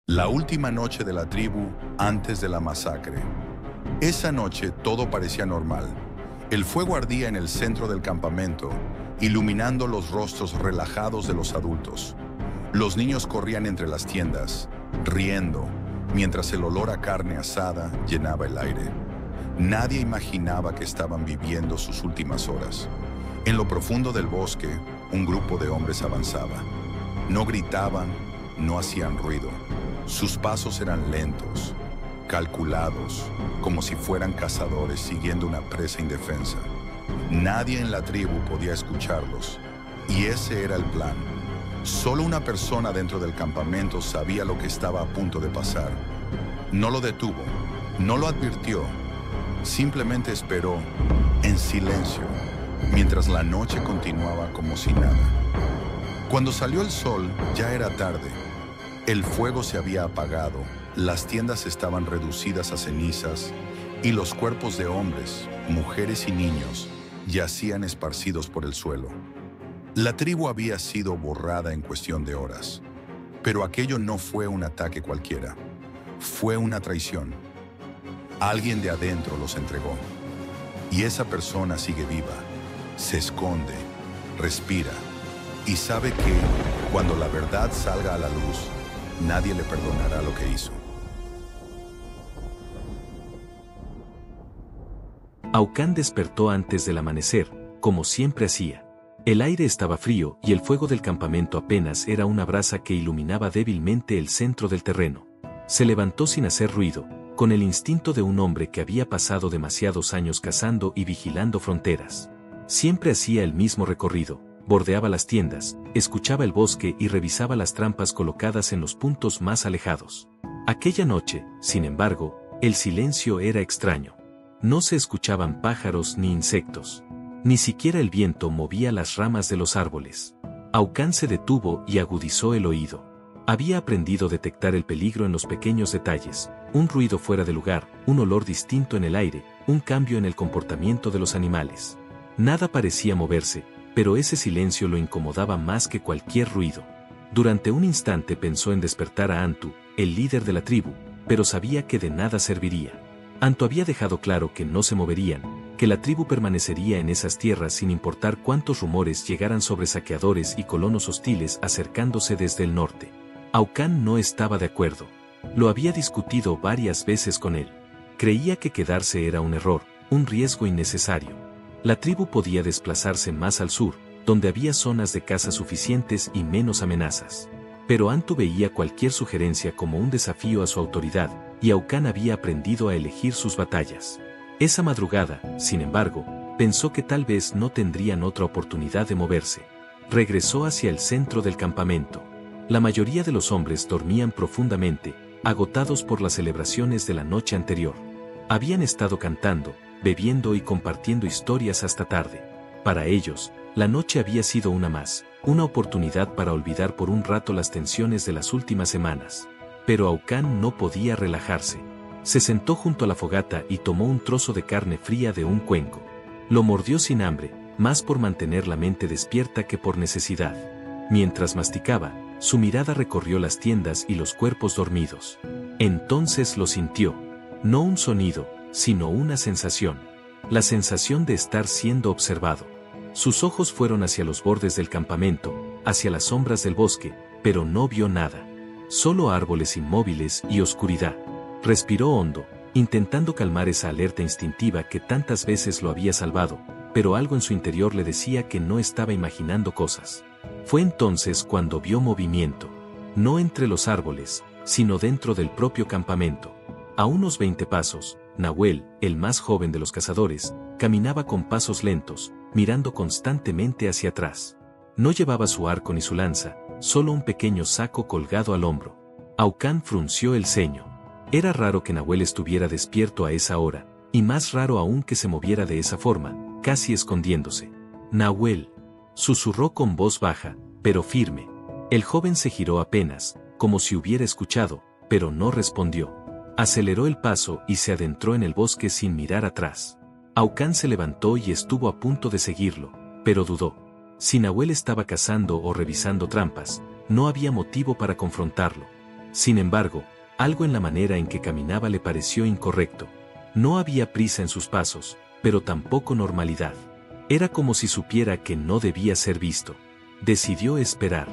La última noche de la tribu antes de la masacre. Esa noche todo parecía normal. El fuego ardía en el centro del campamento, iluminando los rostros relajados de los adultos. Los niños corrían entre las tiendas, riendo, mientras el olor a carne asada llenaba el aire. Nadie imaginaba que estaban viviendo sus últimas horas. En lo profundo del bosque, un grupo de hombres avanzaba. No gritaban, no hacían ruido. Sus pasos eran lentos, calculados, como si fueran cazadores siguiendo una presa indefensa. Nadie en la tribu podía escucharlos, y ese era el plan. Solo una persona dentro del campamento sabía lo que estaba a punto de pasar. No lo detuvo, no lo advirtió, simplemente esperó, en silencio, mientras la noche continuaba como si nada. Cuando salió el sol, ya era tarde. El fuego se había apagado, las tiendas estaban reducidas a cenizas y los cuerpos de hombres, mujeres y niños yacían esparcidos por el suelo. La tribu había sido borrada en cuestión de horas, pero aquello no fue un ataque cualquiera, fue una traición. Alguien de adentro los entregó, y esa persona sigue viva, se esconde, respira y sabe que, cuando la verdad salga a la luz, nadie le perdonará lo que hizo. Aucán despertó antes del amanecer, como siempre hacía. El aire estaba frío y el fuego del campamento apenas era una brasa que iluminaba débilmente el centro del terreno. Se levantó sin hacer ruido, con el instinto de un hombre que había pasado demasiados años cazando y vigilando fronteras. Siempre hacía el mismo recorrido. Bordeaba las tiendas, escuchaba el bosque y revisaba las trampas colocadas en los puntos más alejados. Aquella noche, sin embargo, el silencio era extraño. No se escuchaban pájaros ni insectos. Ni siquiera el viento movía las ramas de los árboles. Aucán se detuvo y agudizó el oído. Había aprendido a detectar el peligro en los pequeños detalles, un ruido fuera de lugar, un olor distinto en el aire, un cambio en el comportamiento de los animales. Nada parecía moverse, pero ese silencio lo incomodaba más que cualquier ruido. Durante un instante pensó en despertar a Antu, el líder de la tribu, pero sabía que de nada serviría. Antu había dejado claro que no se moverían, que la tribu permanecería en esas tierras sin importar cuántos rumores llegaran sobre saqueadores y colonos hostiles acercándose desde el norte. Aucán no estaba de acuerdo. Lo había discutido varias veces con él. Creía que quedarse era un error, un riesgo innecesario. La tribu podía desplazarse más al sur, donde había zonas de caza suficientes y menos amenazas. Pero Antu veía cualquier sugerencia como un desafío a su autoridad, y Aucán había aprendido a elegir sus batallas. Esa madrugada, sin embargo, pensó que tal vez no tendrían otra oportunidad de moverse. Regresó hacia el centro del campamento. La mayoría de los hombres dormían profundamente, agotados por las celebraciones de la noche anterior. Habían estado cantando, bebiendo y compartiendo historias hasta tarde. Para ellos, la noche había sido una más, una oportunidad para olvidar por un rato las tensiones de las últimas semanas. Pero Aucán no podía relajarse. Se sentó junto a la fogata y tomó un trozo de carne fría de un cuenco. Lo mordió sin hambre, más por mantener la mente despierta que por necesidad. Mientras masticaba, su mirada recorrió las tiendas y los cuerpos dormidos. Entonces lo sintió. No un sonido, sino una sensación. La sensación de estar siendo observado. Sus ojos fueron hacia los bordes del campamento, hacia las sombras del bosque, pero no vio nada. Solo árboles inmóviles y oscuridad. Respiró hondo, intentando calmar esa alerta instintiva que tantas veces lo había salvado, pero algo en su interior le decía que no estaba imaginando cosas. Fue entonces cuando vio movimiento. No entre los árboles, sino dentro del propio campamento. A unos 20 pasos, Nahuel, el más joven de los cazadores, caminaba con pasos lentos, mirando constantemente hacia atrás. No llevaba su arco ni su lanza, solo un pequeño saco colgado al hombro. Aucán frunció el ceño. Era raro que Nahuel estuviera despierto a esa hora, y más raro aún que se moviera de esa forma, casi escondiéndose. Nahuel, susurró con voz baja, pero firme. El joven se giró apenas, como si hubiera escuchado, pero no respondió. Aceleró el paso y se adentró en el bosque sin mirar atrás. Aucán se levantó y estuvo a punto de seguirlo, pero dudó. Si Nahuel estaba cazando o revisando trampas, no había motivo para confrontarlo. Sin embargo, algo en la manera en que caminaba le pareció incorrecto. No había prisa en sus pasos, pero tampoco normalidad. Era como si supiera que no debía ser visto. Decidió esperar.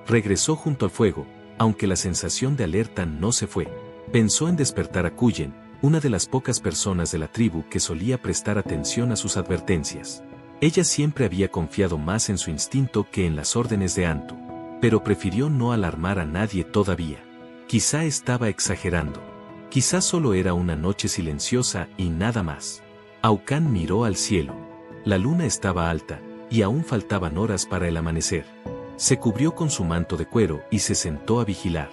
Regresó junto al fuego, aunque la sensación de alerta no se fue. Pensó en despertar a Cullen, una de las pocas personas de la tribu que solía prestar atención a sus advertencias. Ella siempre había confiado más en su instinto que en las órdenes de Antu, pero prefirió no alarmar a nadie todavía. Quizá estaba exagerando. Quizá solo era una noche silenciosa y nada más. Aucán miró al cielo. La luna estaba alta, y aún faltaban horas para el amanecer. Se cubrió con su manto de cuero y se sentó a vigilar.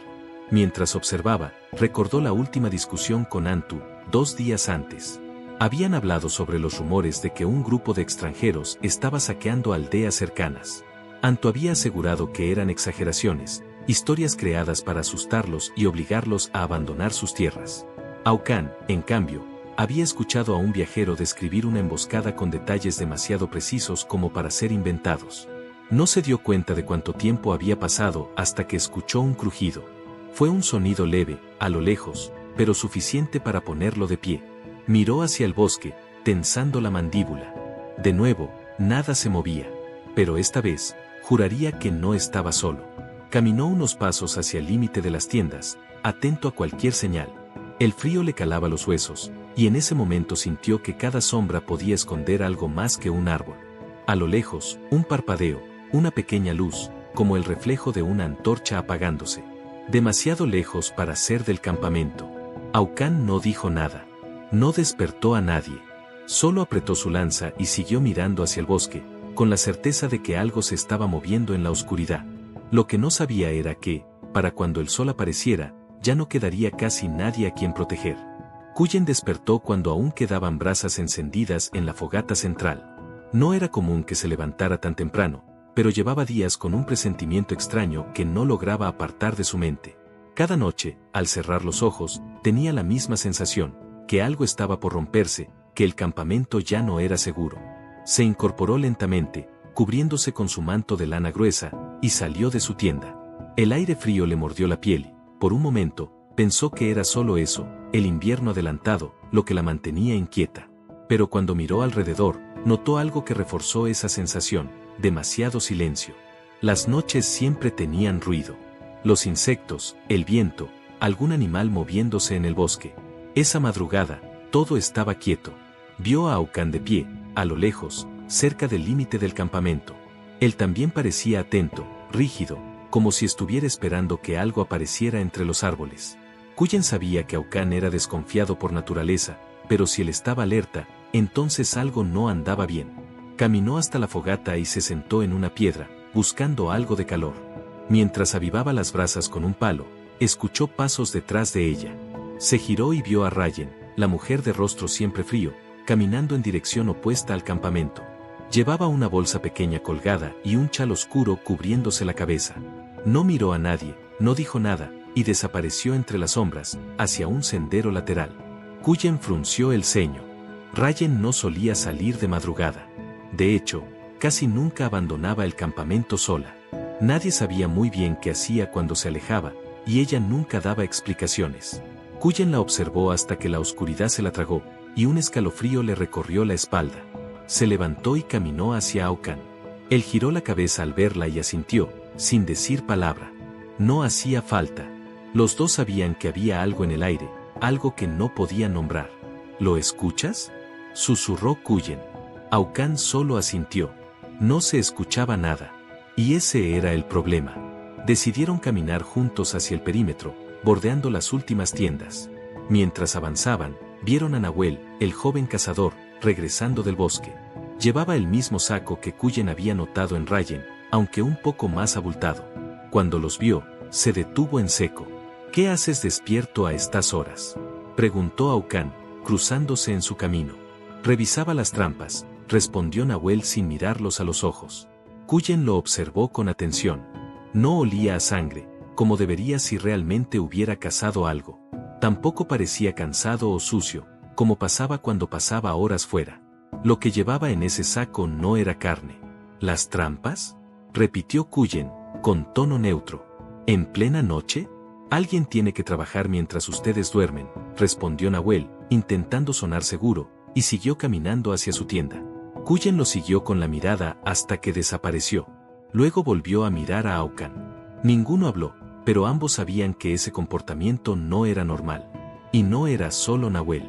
Mientras observaba, recordó la última discusión con Antu, 2 días antes. Habían hablado sobre los rumores de que un grupo de extranjeros estaba saqueando aldeas cercanas. Antu había asegurado que eran exageraciones, historias creadas para asustarlos y obligarlos a abandonar sus tierras. Aucán, en cambio, había escuchado a un viajero describir una emboscada con detalles demasiado precisos como para ser inventados. No se dio cuenta de cuánto tiempo había pasado hasta que escuchó un crujido. Fue un sonido leve, a lo lejos, pero suficiente para ponerlo de pie. Miró hacia el bosque, tensando la mandíbula. De nuevo, nada se movía. Pero esta vez, juraría que no estaba solo. Caminó unos pasos hacia el límite de las tiendas, atento a cualquier señal. El frío le calaba los huesos, y en ese momento sintió que cada sombra podía esconder algo más que un árbol. A lo lejos, un parpadeo, una pequeña luz, como el reflejo de una antorcha apagándose. Demasiado lejos para ser del campamento. Aucán no dijo nada. No despertó a nadie. Solo apretó su lanza y siguió mirando hacia el bosque, con la certeza de que algo se estaba moviendo en la oscuridad. Lo que no sabía era que, para cuando el sol apareciera, ya no quedaría casi nadie a quien proteger. Cullen despertó cuando aún quedaban brasas encendidas en la fogata central. No era común que se levantara tan temprano, pero llevaba días con un presentimiento extraño que no lograba apartar de su mente. Cada noche, al cerrar los ojos, tenía la misma sensación, que algo estaba por romperse, que el campamento ya no era seguro. Se incorporó lentamente, cubriéndose con su manto de lana gruesa, y salió de su tienda. El aire frío le mordió la piel. Por un momento, pensó que era solo eso, el invierno adelantado, lo que la mantenía inquieta. Pero cuando miró alrededor, notó algo que reforzó esa sensación: demasiado silencio. Las noches siempre tenían ruido. Los insectos, el viento, algún animal moviéndose en el bosque. Esa madrugada, todo estaba quieto. Vio a Aucán de pie, a lo lejos, cerca del límite del campamento. Él también parecía atento, rígido, como si estuviera esperando que algo apareciera entre los árboles. Cullen sabía que Aucán era desconfiado por naturaleza, pero si él estaba alerta, entonces algo no andaba bien. Caminó hasta la fogata y se sentó en una piedra, buscando algo de calor. Mientras avivaba las brasas con un palo, escuchó pasos detrás de ella. Se giró y vio a Rayen, la mujer de rostro siempre frío, caminando en dirección opuesta al campamento. Llevaba una bolsa pequeña colgada y un chal oscuro cubriéndose la cabeza. No miró a nadie, no dijo nada, y desapareció entre las sombras, hacia un sendero lateral. Cullen frunció el ceño. Rayen no solía salir de madrugada. De hecho, casi nunca abandonaba el campamento sola. Nadie sabía muy bien qué hacía cuando se alejaba, y ella nunca daba explicaciones. Cullen la observó hasta que la oscuridad se la tragó, y un escalofrío le recorrió la espalda. Se levantó y caminó hacia Aucán. Él giró la cabeza al verla y asintió, sin decir palabra. No hacía falta. Los dos sabían que había algo en el aire, algo que no podían nombrar. ¿Lo escuchas?, susurró Cullen. Aucán solo asintió. No se escuchaba nada. Y ese era el problema. Decidieron caminar juntos hacia el perímetro, bordeando las últimas tiendas. Mientras avanzaban, vieron a Nahuel, el joven cazador, regresando del bosque. Llevaba el mismo saco que Cullen había notado en Rayen, aunque un poco más abultado. Cuando los vio, se detuvo en seco. ¿Qué haces despierto a estas horas?, preguntó Aucán, cruzándose en su camino. Revisaba las trampas, respondió Nahuel sin mirarlos a los ojos. Cullen lo observó con atención. No olía a sangre, como debería si realmente hubiera cazado algo. Tampoco parecía cansado o sucio, como pasaba cuando pasaba horas fuera. Lo que llevaba en ese saco no era carne. ¿Las trampas?, repitió Cullen, con tono neutro. ¿En plena noche? Alguien tiene que trabajar mientras ustedes duermen, respondió Nahuel, intentando sonar seguro, y siguió caminando hacia su tienda. Cullen lo siguió con la mirada hasta que desapareció. Luego volvió a mirar a Aucán. Ninguno habló, pero ambos sabían que ese comportamiento no era normal. Y no era solo Nahuel.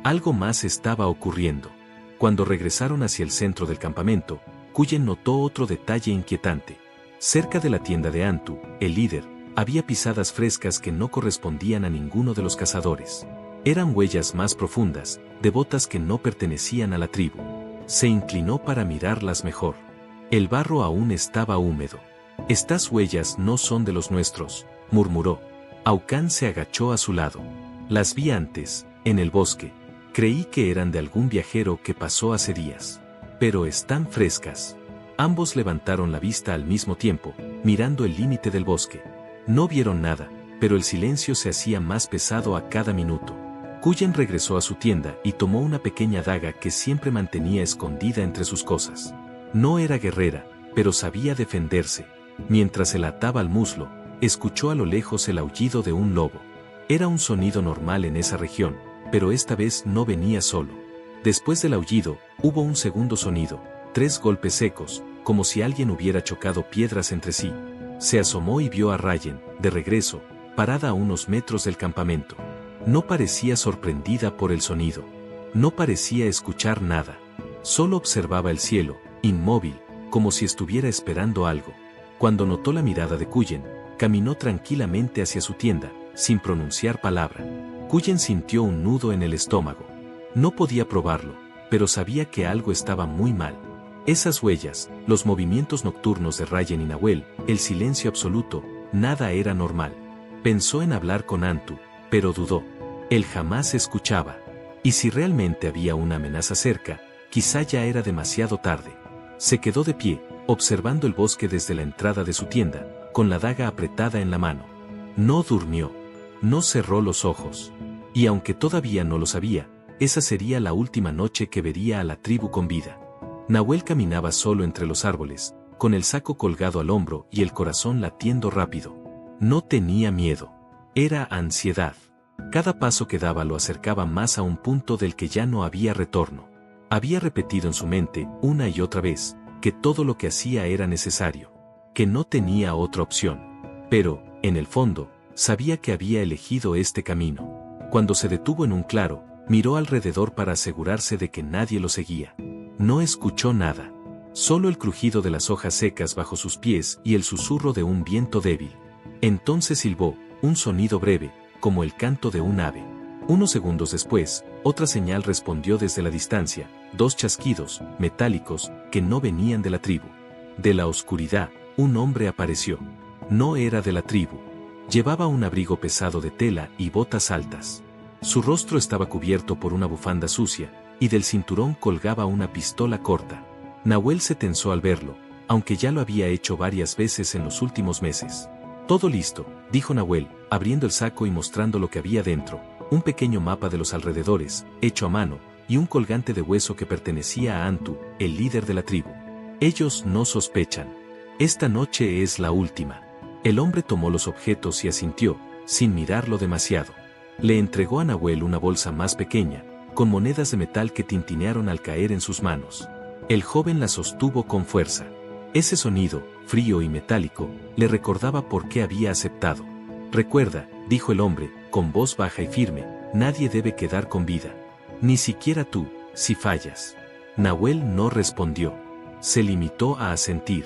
Algo más estaba ocurriendo. Cuando regresaron hacia el centro del campamento, Cullen notó otro detalle inquietante. Cerca de la tienda de Antu, el líder, había pisadas frescas que no correspondían a ninguno de los cazadores. Eran huellas más profundas, de botas que no pertenecían a la tribu. Se inclinó para mirarlas mejor. El barro aún estaba húmedo. Estas huellas no son de los nuestros, murmuró. Aucán se agachó a su lado. Las vi antes, en el bosque. Creí que eran de algún viajero que pasó hace días. Pero están frescas. Ambos levantaron la vista al mismo tiempo, mirando el límite del bosque. No vieron nada, pero el silencio se hacía más pesado a cada minuto. Cullen regresó a su tienda y tomó una pequeña daga que siempre mantenía escondida entre sus cosas. No era guerrera, pero sabía defenderse. Mientras se la ataba al muslo, escuchó a lo lejos el aullido de un lobo. Era un sonido normal en esa región, pero esta vez no venía solo. Después del aullido, hubo un segundo sonido, 3 golpes secos, como si alguien hubiera chocado piedras entre sí. Se asomó y vio a Rayen, de regreso, parada a unos metros del campamento. No parecía sorprendida por el sonido. No parecía escuchar nada. Solo observaba el cielo, inmóvil, como si estuviera esperando algo. Cuando notó la mirada de Cullen, caminó tranquilamente hacia su tienda, sin pronunciar palabra. Cullen sintió un nudo en el estómago. No podía probarlo, pero sabía que algo estaba muy mal. Esas huellas, los movimientos nocturnos de Rayen y Nahuel, el silencio absoluto, nada era normal. Pensó en hablar con Antu, pero dudó. Él jamás escuchaba. Y si realmente había una amenaza cerca, quizá ya era demasiado tarde. Se quedó de pie, observando el bosque desde la entrada de su tienda, con la daga apretada en la mano. No durmió. No cerró los ojos. Y aunque todavía no lo sabía, esa sería la última noche que vería a la tribu con vida. Nahuel caminaba solo entre los árboles, con el saco colgado al hombro y el corazón latiendo rápido. No tenía miedo. Era ansiedad. Cada paso que daba lo acercaba más a un punto del que ya no había retorno. Había repetido en su mente, una y otra vez, que todo lo que hacía era necesario, que no tenía otra opción. Pero, en el fondo, sabía que había elegido este camino. Cuando se detuvo en un claro, miró alrededor para asegurarse de que nadie lo seguía. No escuchó nada. Solo el crujido de las hojas secas bajo sus pies y el susurro de un viento débil. Entonces silbó, un sonido breve, como el canto de un ave. Unos segundos después, otra señal respondió desde la distancia, 2 chasquidos, metálicos, que no venían de la tribu. De la oscuridad, un hombre apareció. No era de la tribu. Llevaba un abrigo pesado de tela y botas altas. Su rostro estaba cubierto por una bufanda sucia, y del cinturón colgaba una pistola corta. Nahuel se tensó al verlo, aunque ya lo había hecho varias veces en los últimos meses. Todo listo, dijo Nahuel, abriendo el saco y mostrando lo que había dentro, un pequeño mapa de los alrededores, hecho a mano, y un colgante de hueso que pertenecía a Antu, el líder de la tribu. Ellos no sospechan. Esta noche es la última. El hombre tomó los objetos y asintió, sin mirarlo demasiado. Le entregó a Nahuel una bolsa más pequeña, con monedas de metal que tintinearon al caer en sus manos. El joven la sostuvo con fuerza. Ese sonido, frío y metálico, le recordaba por qué había aceptado. Recuerda, dijo el hombre, con voz baja y firme, nadie debe quedar con vida. Ni siquiera tú, si fallas. Nahuel no respondió. Se limitó a asentir.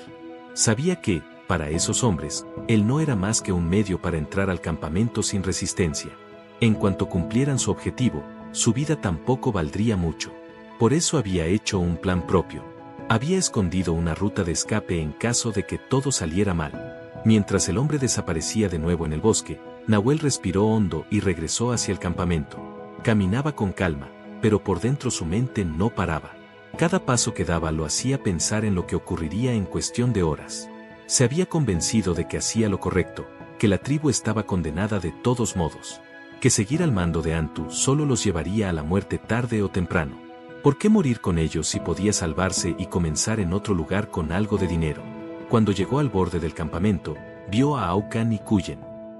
Sabía que, para esos hombres, él no era más que un medio para entrar al campamento sin resistencia. En cuanto cumplieran su objetivo, su vida tampoco valdría mucho. Por eso había hecho un plan propio. Había escondido una ruta de escape en caso de que todo saliera mal. Mientras el hombre desaparecía de nuevo en el bosque, Nahuel respiró hondo y regresó hacia el campamento. Caminaba con calma, pero por dentro su mente no paraba. Cada paso que daba lo hacía pensar en lo que ocurriría en cuestión de horas. Se había convencido de que hacía lo correcto, que la tribu estaba condenada de todos modos, que seguir al mando de Antu solo los llevaría a la muerte tarde o temprano. ¿Por qué morir con ellos si podía salvarse y comenzar en otro lugar con algo de dinero? Cuando llegó al borde del campamento, vio a Aucán y Cullen.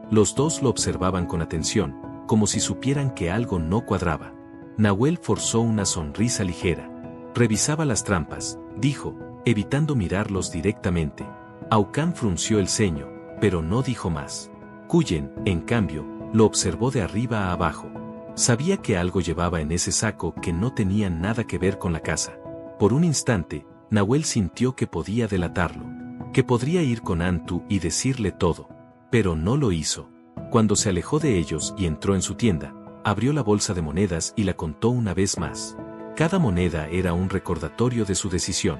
Los dos lo observaban con atención, como si supieran que algo no cuadraba. Nahuel forzó una sonrisa ligera. Revisaba las trampas, dijo, evitando mirarlos directamente. Aucán frunció el ceño, pero no dijo más. Cuyen, en cambio, lo observó de arriba a abajo. Sabía que algo llevaba en ese saco que no tenía nada que ver con la casa. Por un instante, Nahuel sintió que podía delatarlo, que podría ir con Antu y decirle todo. Pero no lo hizo. Cuando se alejó de ellos y entró en su tienda, abrió la bolsa de monedas y la contó una vez más. Cada moneda era un recordatorio de su decisión.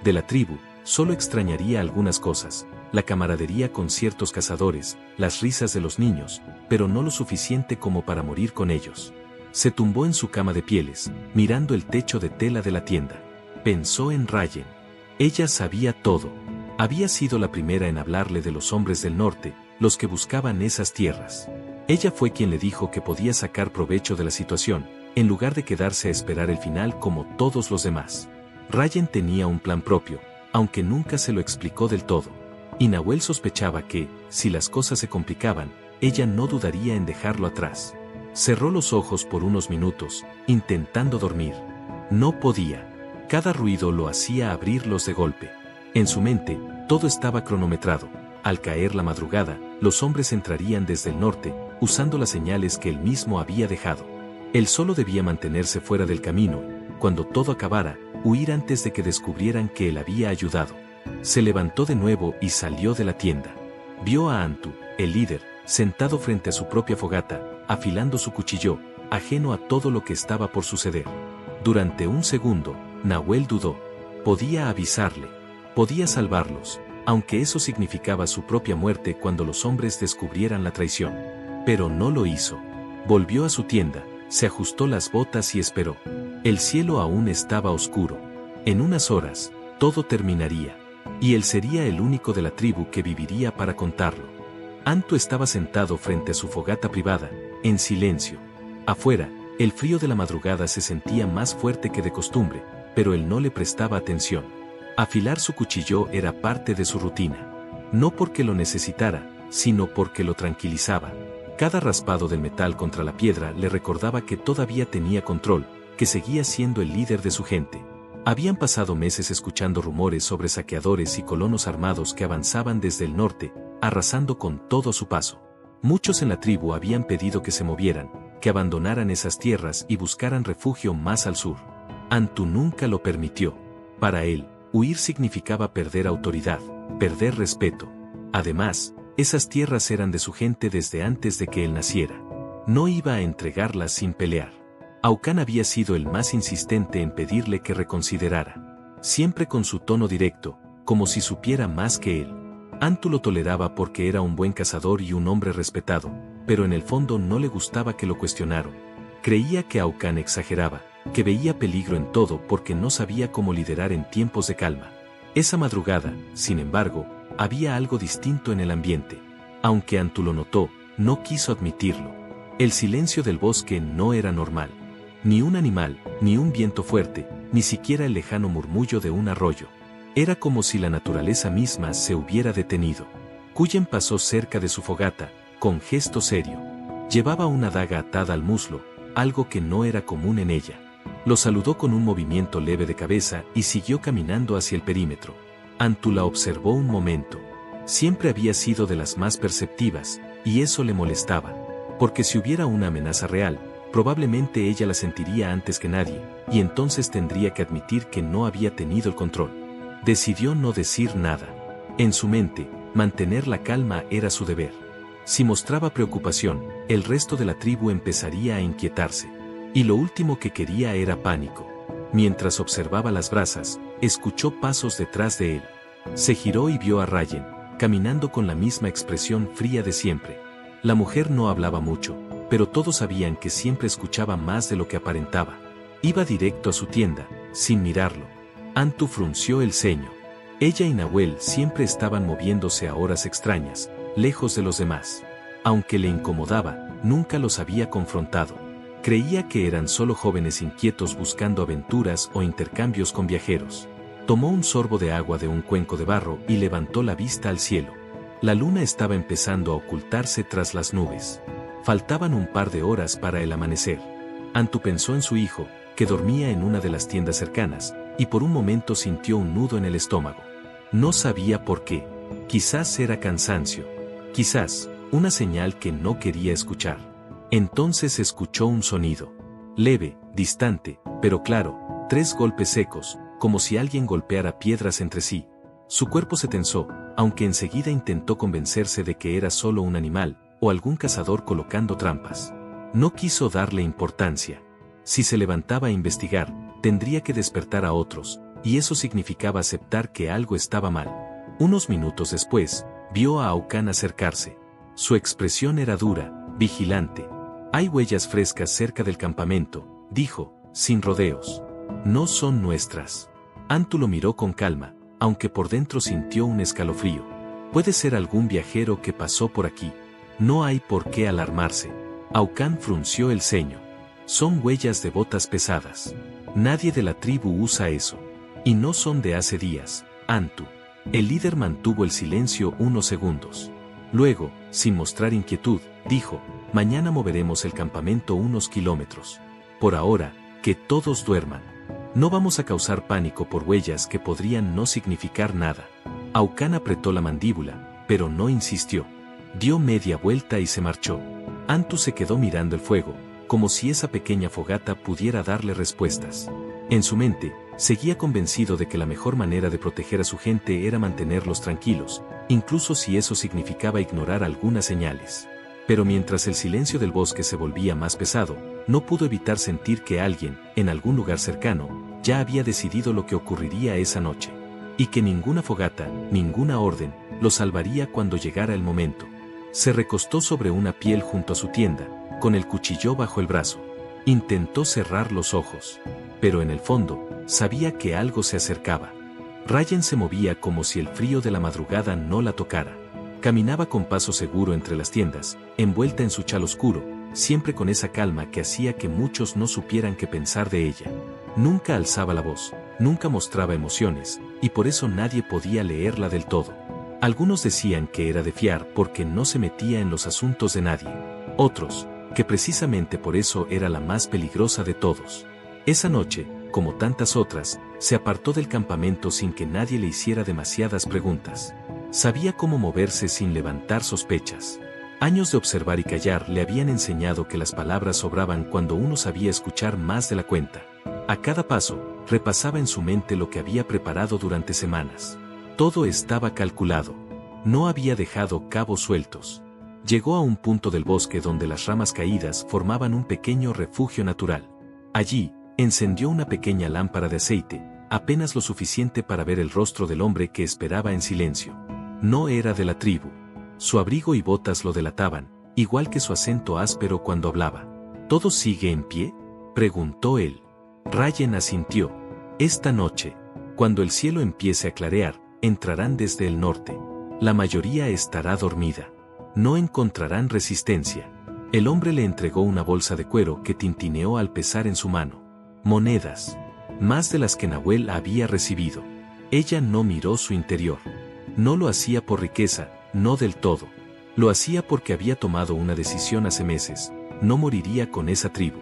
De la tribu, solo extrañaría algunas cosas, la camaradería con ciertos cazadores, las risas de los niños, pero no lo suficiente como para morir con ellos. Se tumbó en su cama de pieles, mirando el techo de tela de la tienda. Pensó en Rayen. Ella sabía todo. Había sido la primera en hablarle de los hombres del norte, los que buscaban esas tierras. Ella fue quien le dijo que podía sacar provecho de la situación, en lugar de quedarse a esperar el final como todos los demás. Rayen tenía un plan propio, aunque nunca se lo explicó del todo. Y Nahuel sospechaba que, si las cosas se complicaban, ella no dudaría en dejarlo atrás. Cerró los ojos por unos minutos, intentando dormir. No podía. Cada ruido lo hacía abrirlos de golpe. En su mente, todo estaba cronometrado. Al caer la madrugada, los hombres entrarían desde el norte, usando las señales que él mismo había dejado. Él solo debía mantenerse fuera del camino, cuando todo acabara, huir antes de que descubrieran que él había ayudado. Se levantó de nuevo y salió de la tienda. Vio a Antu, el líder, sentado frente a su propia fogata, afilando su cuchillo, ajeno a todo lo que estaba por suceder. Durante un segundo, Nahuel dudó. Podía avisarle. Podía salvarlos, aunque eso significaba su propia muerte cuando los hombres descubrieran la traición. Pero no lo hizo. Volvió a su tienda, se ajustó las botas y esperó. El cielo aún estaba oscuro. En unas horas, todo terminaría. Y él sería el único de la tribu que viviría para contarlo. Antu estaba sentado frente a su fogata privada, en silencio. Afuera, el frío de la madrugada se sentía más fuerte que de costumbre, pero él no le prestaba atención. Afilar su cuchillo era parte de su rutina. No porque lo necesitara, sino porque lo tranquilizaba. Cada raspado del metal contra la piedra le recordaba que todavía tenía control, que seguía siendo el líder de su gente. Habían pasado meses escuchando rumores sobre saqueadores y colonos armados que avanzaban desde el norte, arrasando con todo a su paso. Muchos en la tribu habían pedido que se movieran, que abandonaran esas tierras y buscaran refugio más al sur. Antu nunca lo permitió. Para él, huir significaba perder autoridad, perder respeto. Además, esas tierras eran de su gente desde antes de que él naciera. No iba a entregarlas sin pelear. Aucán había sido el más insistente en pedirle que reconsiderara. Siempre con su tono directo, como si supiera más que él. Antu lo toleraba porque era un buen cazador y un hombre respetado, pero en el fondo no le gustaba que lo cuestionaran. Creía que Aucán exageraba, que veía peligro en todo porque no sabía cómo liderar en tiempos de calma. Esa madrugada, sin embargo, había algo distinto en el ambiente. Aunque Antu lo notó, no quiso admitirlo. El silencio del bosque no era normal. Ni un animal, ni un viento fuerte, ni siquiera el lejano murmullo de un arroyo. Era como si la naturaleza misma se hubiera detenido. Cuyen pasó cerca de su fogata, con gesto serio. Llevaba una daga atada al muslo, algo que no era común en ella. Lo saludó con un movimiento leve de cabeza y siguió caminando hacia el perímetro. Antu la observó un momento. Siempre había sido de las más perceptivas, y eso le molestaba. Porque si hubiera una amenaza real, probablemente ella la sentiría antes que nadie, y entonces tendría que admitir que no había tenido el control. Decidió no decir nada. En su mente, mantener la calma era su deber. Si mostraba preocupación, el resto de la tribu empezaría a inquietarse. Y lo último que quería era pánico. Mientras observaba las brasas, escuchó pasos detrás de él. Se giró y vio a Rayen, caminando con la misma expresión fría de siempre. La mujer no hablaba mucho, pero todos sabían que siempre escuchaba más de lo que aparentaba. Iba directo a su tienda, sin mirarlo. Antu frunció el ceño. Ella y Nahuel siempre estaban moviéndose a horas extrañas, lejos de los demás. Aunque le incomodaba, nunca los había confrontado. Creía que eran solo jóvenes inquietos buscando aventuras o intercambios con viajeros. Tomó un sorbo de agua de un cuenco de barro y levantó la vista al cielo. La luna estaba empezando a ocultarse tras las nubes. Faltaban un par de horas para el amanecer. Antu pensó en su hijo, que dormía en una de las tiendas cercanas, y por un momento sintió un nudo en el estómago. No sabía por qué. Quizás era cansancio. Quizás, una señal que no quería escuchar. Entonces escuchó un sonido. Leve, distante, pero claro, 3 golpes secos, como si alguien golpeara piedras entre sí. Su cuerpo se tensó, aunque enseguida intentó convencerse de que era solo un animal, o algún cazador colocando trampas. No quiso darle importancia. Si se levantaba a investigar, tendría que despertar a otros, y eso significaba aceptar que algo estaba mal. Unos minutos después, vio a Aucán acercarse. Su expresión era dura, vigilante. «Hay huellas frescas cerca del campamento», dijo, sin rodeos. «No son nuestras». Antu lo miró con calma, aunque por dentro sintió un escalofrío. «Puede ser algún viajero que pasó por aquí. No hay por qué alarmarse». Aucán frunció el ceño. «Son huellas de botas pesadas. Nadie de la tribu usa eso. Y no son de hace días, Antu». El líder mantuvo el silencio unos segundos. Luego, sin mostrar inquietud, dijo, «Mañana moveremos el campamento unos kilómetros. Por ahora, que todos duerman. No vamos a causar pánico por huellas que podrían no significar nada». Aucán apretó la mandíbula, pero no insistió. Dio media vuelta y se marchó. Antu se quedó mirando el fuego, como si esa pequeña fogata pudiera darle respuestas. En su mente, seguía convencido de que la mejor manera de proteger a su gente era mantenerlos tranquilos, incluso si eso significaba ignorar algunas señales. Pero mientras el silencio del bosque se volvía más pesado, no pudo evitar sentir que alguien, en algún lugar cercano, ya había decidido lo que ocurriría esa noche. Y que ninguna fogata, ninguna orden, lo salvaría cuando llegara el momento. Se recostó sobre una piel junto a su tienda, con el cuchillo bajo el brazo. Intentó cerrar los ojos. Pero en el fondo, sabía que algo se acercaba. Ryan se movía como si el frío de la madrugada no la tocara. Caminaba con paso seguro entre las tiendas, envuelta en su chal oscuro, siempre con esa calma que hacía que muchos no supieran qué pensar de ella. Nunca alzaba la voz, nunca mostraba emociones, y por eso nadie podía leerla del todo. Algunos decían que era de fiar porque no se metía en los asuntos de nadie. Otros, que precisamente por eso era la más peligrosa de todos. Esa noche, como tantas otras, se apartó del campamento sin que nadie le hiciera demasiadas preguntas. Sabía cómo moverse sin levantar sospechas. Años de observar y callar le habían enseñado que las palabras sobraban cuando uno sabía escuchar más de la cuenta. A cada paso, repasaba en su mente lo que había preparado durante semanas. Todo estaba calculado. No había dejado cabos sueltos. Llegó a un punto del bosque donde las ramas caídas formaban un pequeño refugio natural. Allí, encendió una pequeña lámpara de aceite, apenas lo suficiente para ver el rostro del hombre que esperaba en silencio. No era de la tribu. Su abrigo y botas lo delataban, igual que su acento áspero cuando hablaba. ¿Todo sigue en pie?, preguntó él. Ryan asintió. Esta noche, cuando el cielo empiece a clarear, entrarán desde el norte. La mayoría estará dormida. No encontrarán resistencia. El hombre le entregó una bolsa de cuero que tintineó al pesar en su mano. Monedas. Más de las que Nahuel había recibido. Ella no miró su interior. No lo hacía por riqueza, no del todo. Lo hacía porque había tomado una decisión hace meses. No moriría con esa tribu.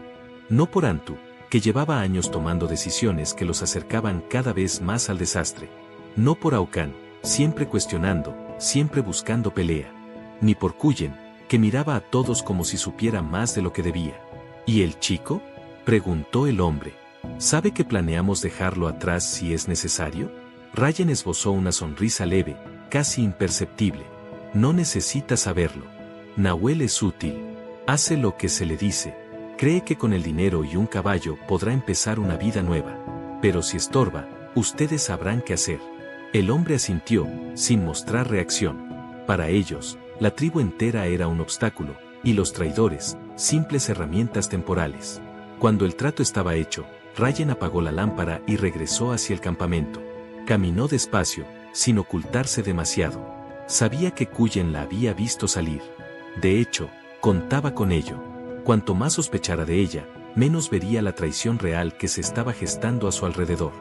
No por Antu, que llevaba años tomando decisiones que los acercaban cada vez más al desastre. No por Aucán, siempre cuestionando, siempre buscando pelea. Ni por Cullen, que miraba a todos como si supiera más de lo que debía. ¿Y el chico?, preguntó el hombre. ¿Sabe que planeamos dejarlo atrás si es necesario? Ryan esbozó una sonrisa leve, casi imperceptible. No necesita saberlo. Nahuel es útil. Hace lo que se le dice. Cree que con el dinero y un caballo podrá empezar una vida nueva. Pero si estorba, ustedes sabrán qué hacer. El hombre asintió, sin mostrar reacción. Para ellos, la tribu entera era un obstáculo, y los traidores, simples herramientas temporales. Cuando el trato estaba hecho, Ryan apagó la lámpara y regresó hacia el campamento. Caminó despacio, sin ocultarse demasiado. Sabía que Cullen la había visto salir. De hecho, contaba con ello. Cuanto más sospechara de ella, menos vería la traición real que se estaba gestando a su alrededor.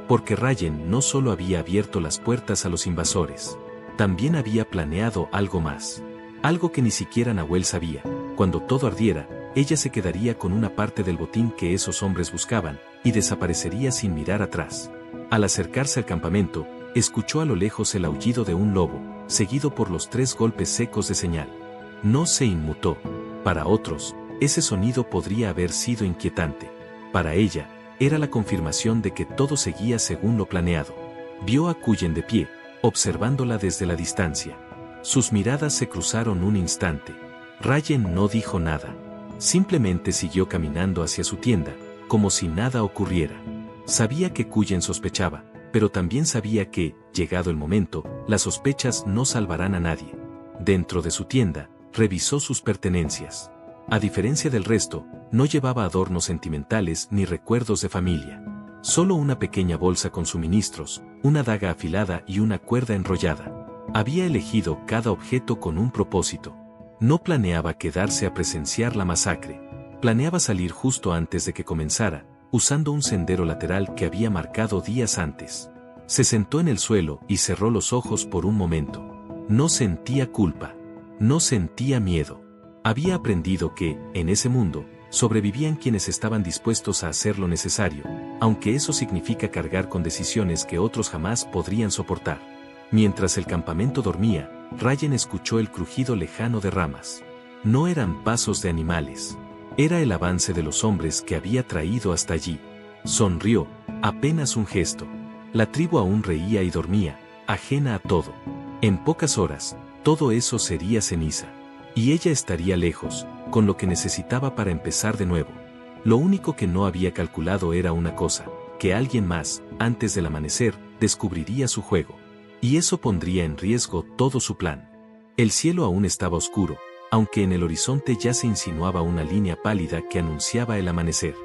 Porque Ryan no solo había abierto las puertas a los invasores. también había planeado algo más. Algo que ni siquiera Nahuel sabía. Cuando todo ardiera, ella se quedaría con una parte del botín que esos hombres buscaban, y desaparecería sin mirar atrás. Al acercarse al campamento, escuchó a lo lejos el aullido de un lobo, seguido por los 3 golpes secos de señal. No se inmutó. Para otros, ese sonido podría haber sido inquietante. Para ella, era la confirmación de que todo seguía según lo planeado. Vio a Cullen de pie, observándola desde la distancia. Sus miradas se cruzaron un instante. Rayen no dijo nada. Simplemente siguió caminando hacia su tienda, como si nada ocurriera. Sabía que Cullen sospechaba, pero también sabía que, llegado el momento, las sospechas no salvarán a nadie. Dentro de su tienda, revisó sus pertenencias. A diferencia del resto, no llevaba adornos sentimentales ni recuerdos de familia. Solo una pequeña bolsa con suministros, una daga afilada y una cuerda enrollada. Había elegido cada objeto con un propósito. No planeaba quedarse a presenciar la masacre. Planeaba salir justo antes de que comenzara, usando un sendero lateral que había marcado días antes. Se sentó en el suelo y cerró los ojos por un momento. No sentía culpa. No sentía miedo. Había aprendido que, en ese mundo, sobrevivían quienes estaban dispuestos a hacer lo necesario, aunque eso significa cargar con decisiones que otros jamás podrían soportar. Mientras el campamento dormía, Rayen escuchó el crujido lejano de ramas. No eran pasos de animales. Era el avance de los hombres que había traído hasta allí. Sonrió, apenas un gesto. La tribu aún reía y dormía, ajena a todo. En pocas horas, todo eso sería ceniza. Y ella estaría lejos, con lo que necesitaba para empezar de nuevo. Lo único que no había calculado era una cosa, que alguien más, antes del amanecer, descubriría su juego. Y eso pondría en riesgo todo su plan. El cielo aún estaba oscuro, aunque en el horizonte ya se insinuaba una línea pálida que anunciaba el amanecer.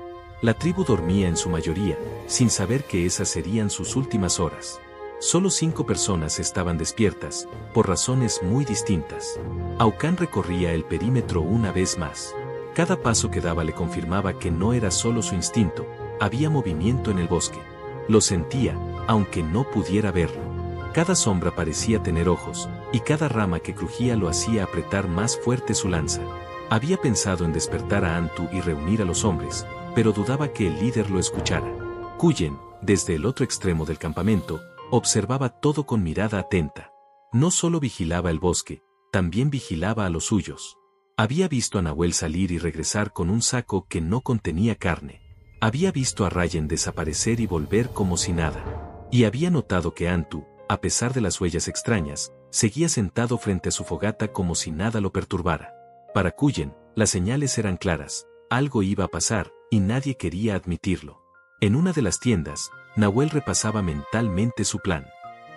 La tribu dormía en su mayoría, sin saber que esas serían sus últimas horas. Solo 5 personas estaban despiertas, por razones muy distintas. Aucán recorría el perímetro una vez más. Cada paso que daba le confirmaba que no era solo su instinto, había movimiento en el bosque. Lo sentía, aunque no pudiera verlo. Cada sombra parecía tener ojos, y cada rama que crujía lo hacía apretar más fuerte su lanza. Había pensado en despertar a Antu y reunir a los hombres, pero dudaba que el líder lo escuchara. Cullen, desde el otro extremo del campamento, observaba todo con mirada atenta. No solo vigilaba el bosque, también vigilaba a los suyos. Había visto a Nahuel salir y regresar con un saco que no contenía carne. Había visto a Rayen desaparecer y volver como si nada. Y había notado que Antu, a pesar de las huellas extrañas, seguía sentado frente a su fogata como si nada lo perturbara. Para Cullen, las señales eran claras, algo iba a pasar, y nadie quería admitirlo. En una de las tiendas, Nahuel repasaba mentalmente su plan.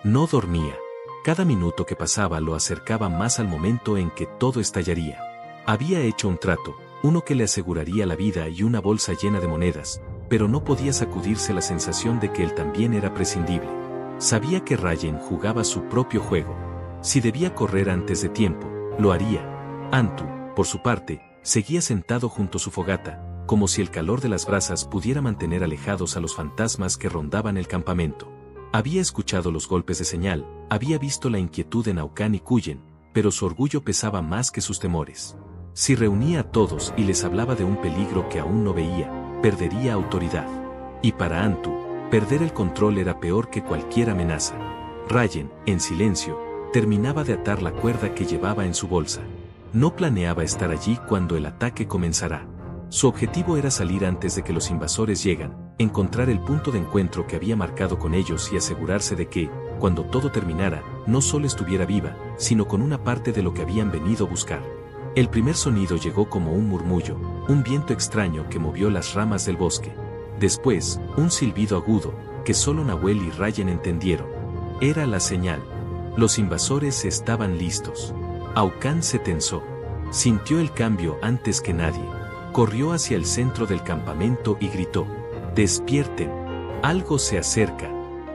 No dormía. Cada minuto que pasaba lo acercaba más al momento en que todo estallaría. Había hecho un trato, uno que le aseguraría la vida y una bolsa llena de monedas, pero no podía sacudirse la sensación de que él también era prescindible. Sabía que Rayen jugaba su propio juego. Si debía correr antes de tiempo, lo haría. Antu, por su parte, seguía sentado junto a su fogata, como si el calor de las brasas pudiera mantener alejados a los fantasmas que rondaban el campamento. Había escuchado los golpes de señal, había visto la inquietud en Aucán y Cullen, pero su orgullo pesaba más que sus temores. Si reunía a todos y les hablaba de un peligro que aún no veía, perdería autoridad. Y para Antu, perder el control era peor que cualquier amenaza. Rayen, en silencio, terminaba de atar la cuerda que llevaba en su bolsa. No planeaba estar allí cuando el ataque comenzara. Su objetivo era salir antes de que los invasores llegan, encontrar el punto de encuentro que había marcado con ellos y asegurarse de que, cuando todo terminara, no solo estuviera viva, sino con una parte de lo que habían venido a buscar. El primer sonido llegó como un murmullo, un viento extraño que movió las ramas del bosque. Después, un silbido agudo, que solo Nahuel y Rayen entendieron. Era la señal. Los invasores estaban listos. Aucán se tensó. Sintió el cambio antes que nadie. Corrió hacia el centro del campamento y gritó: ¡despierten! Algo se acerca.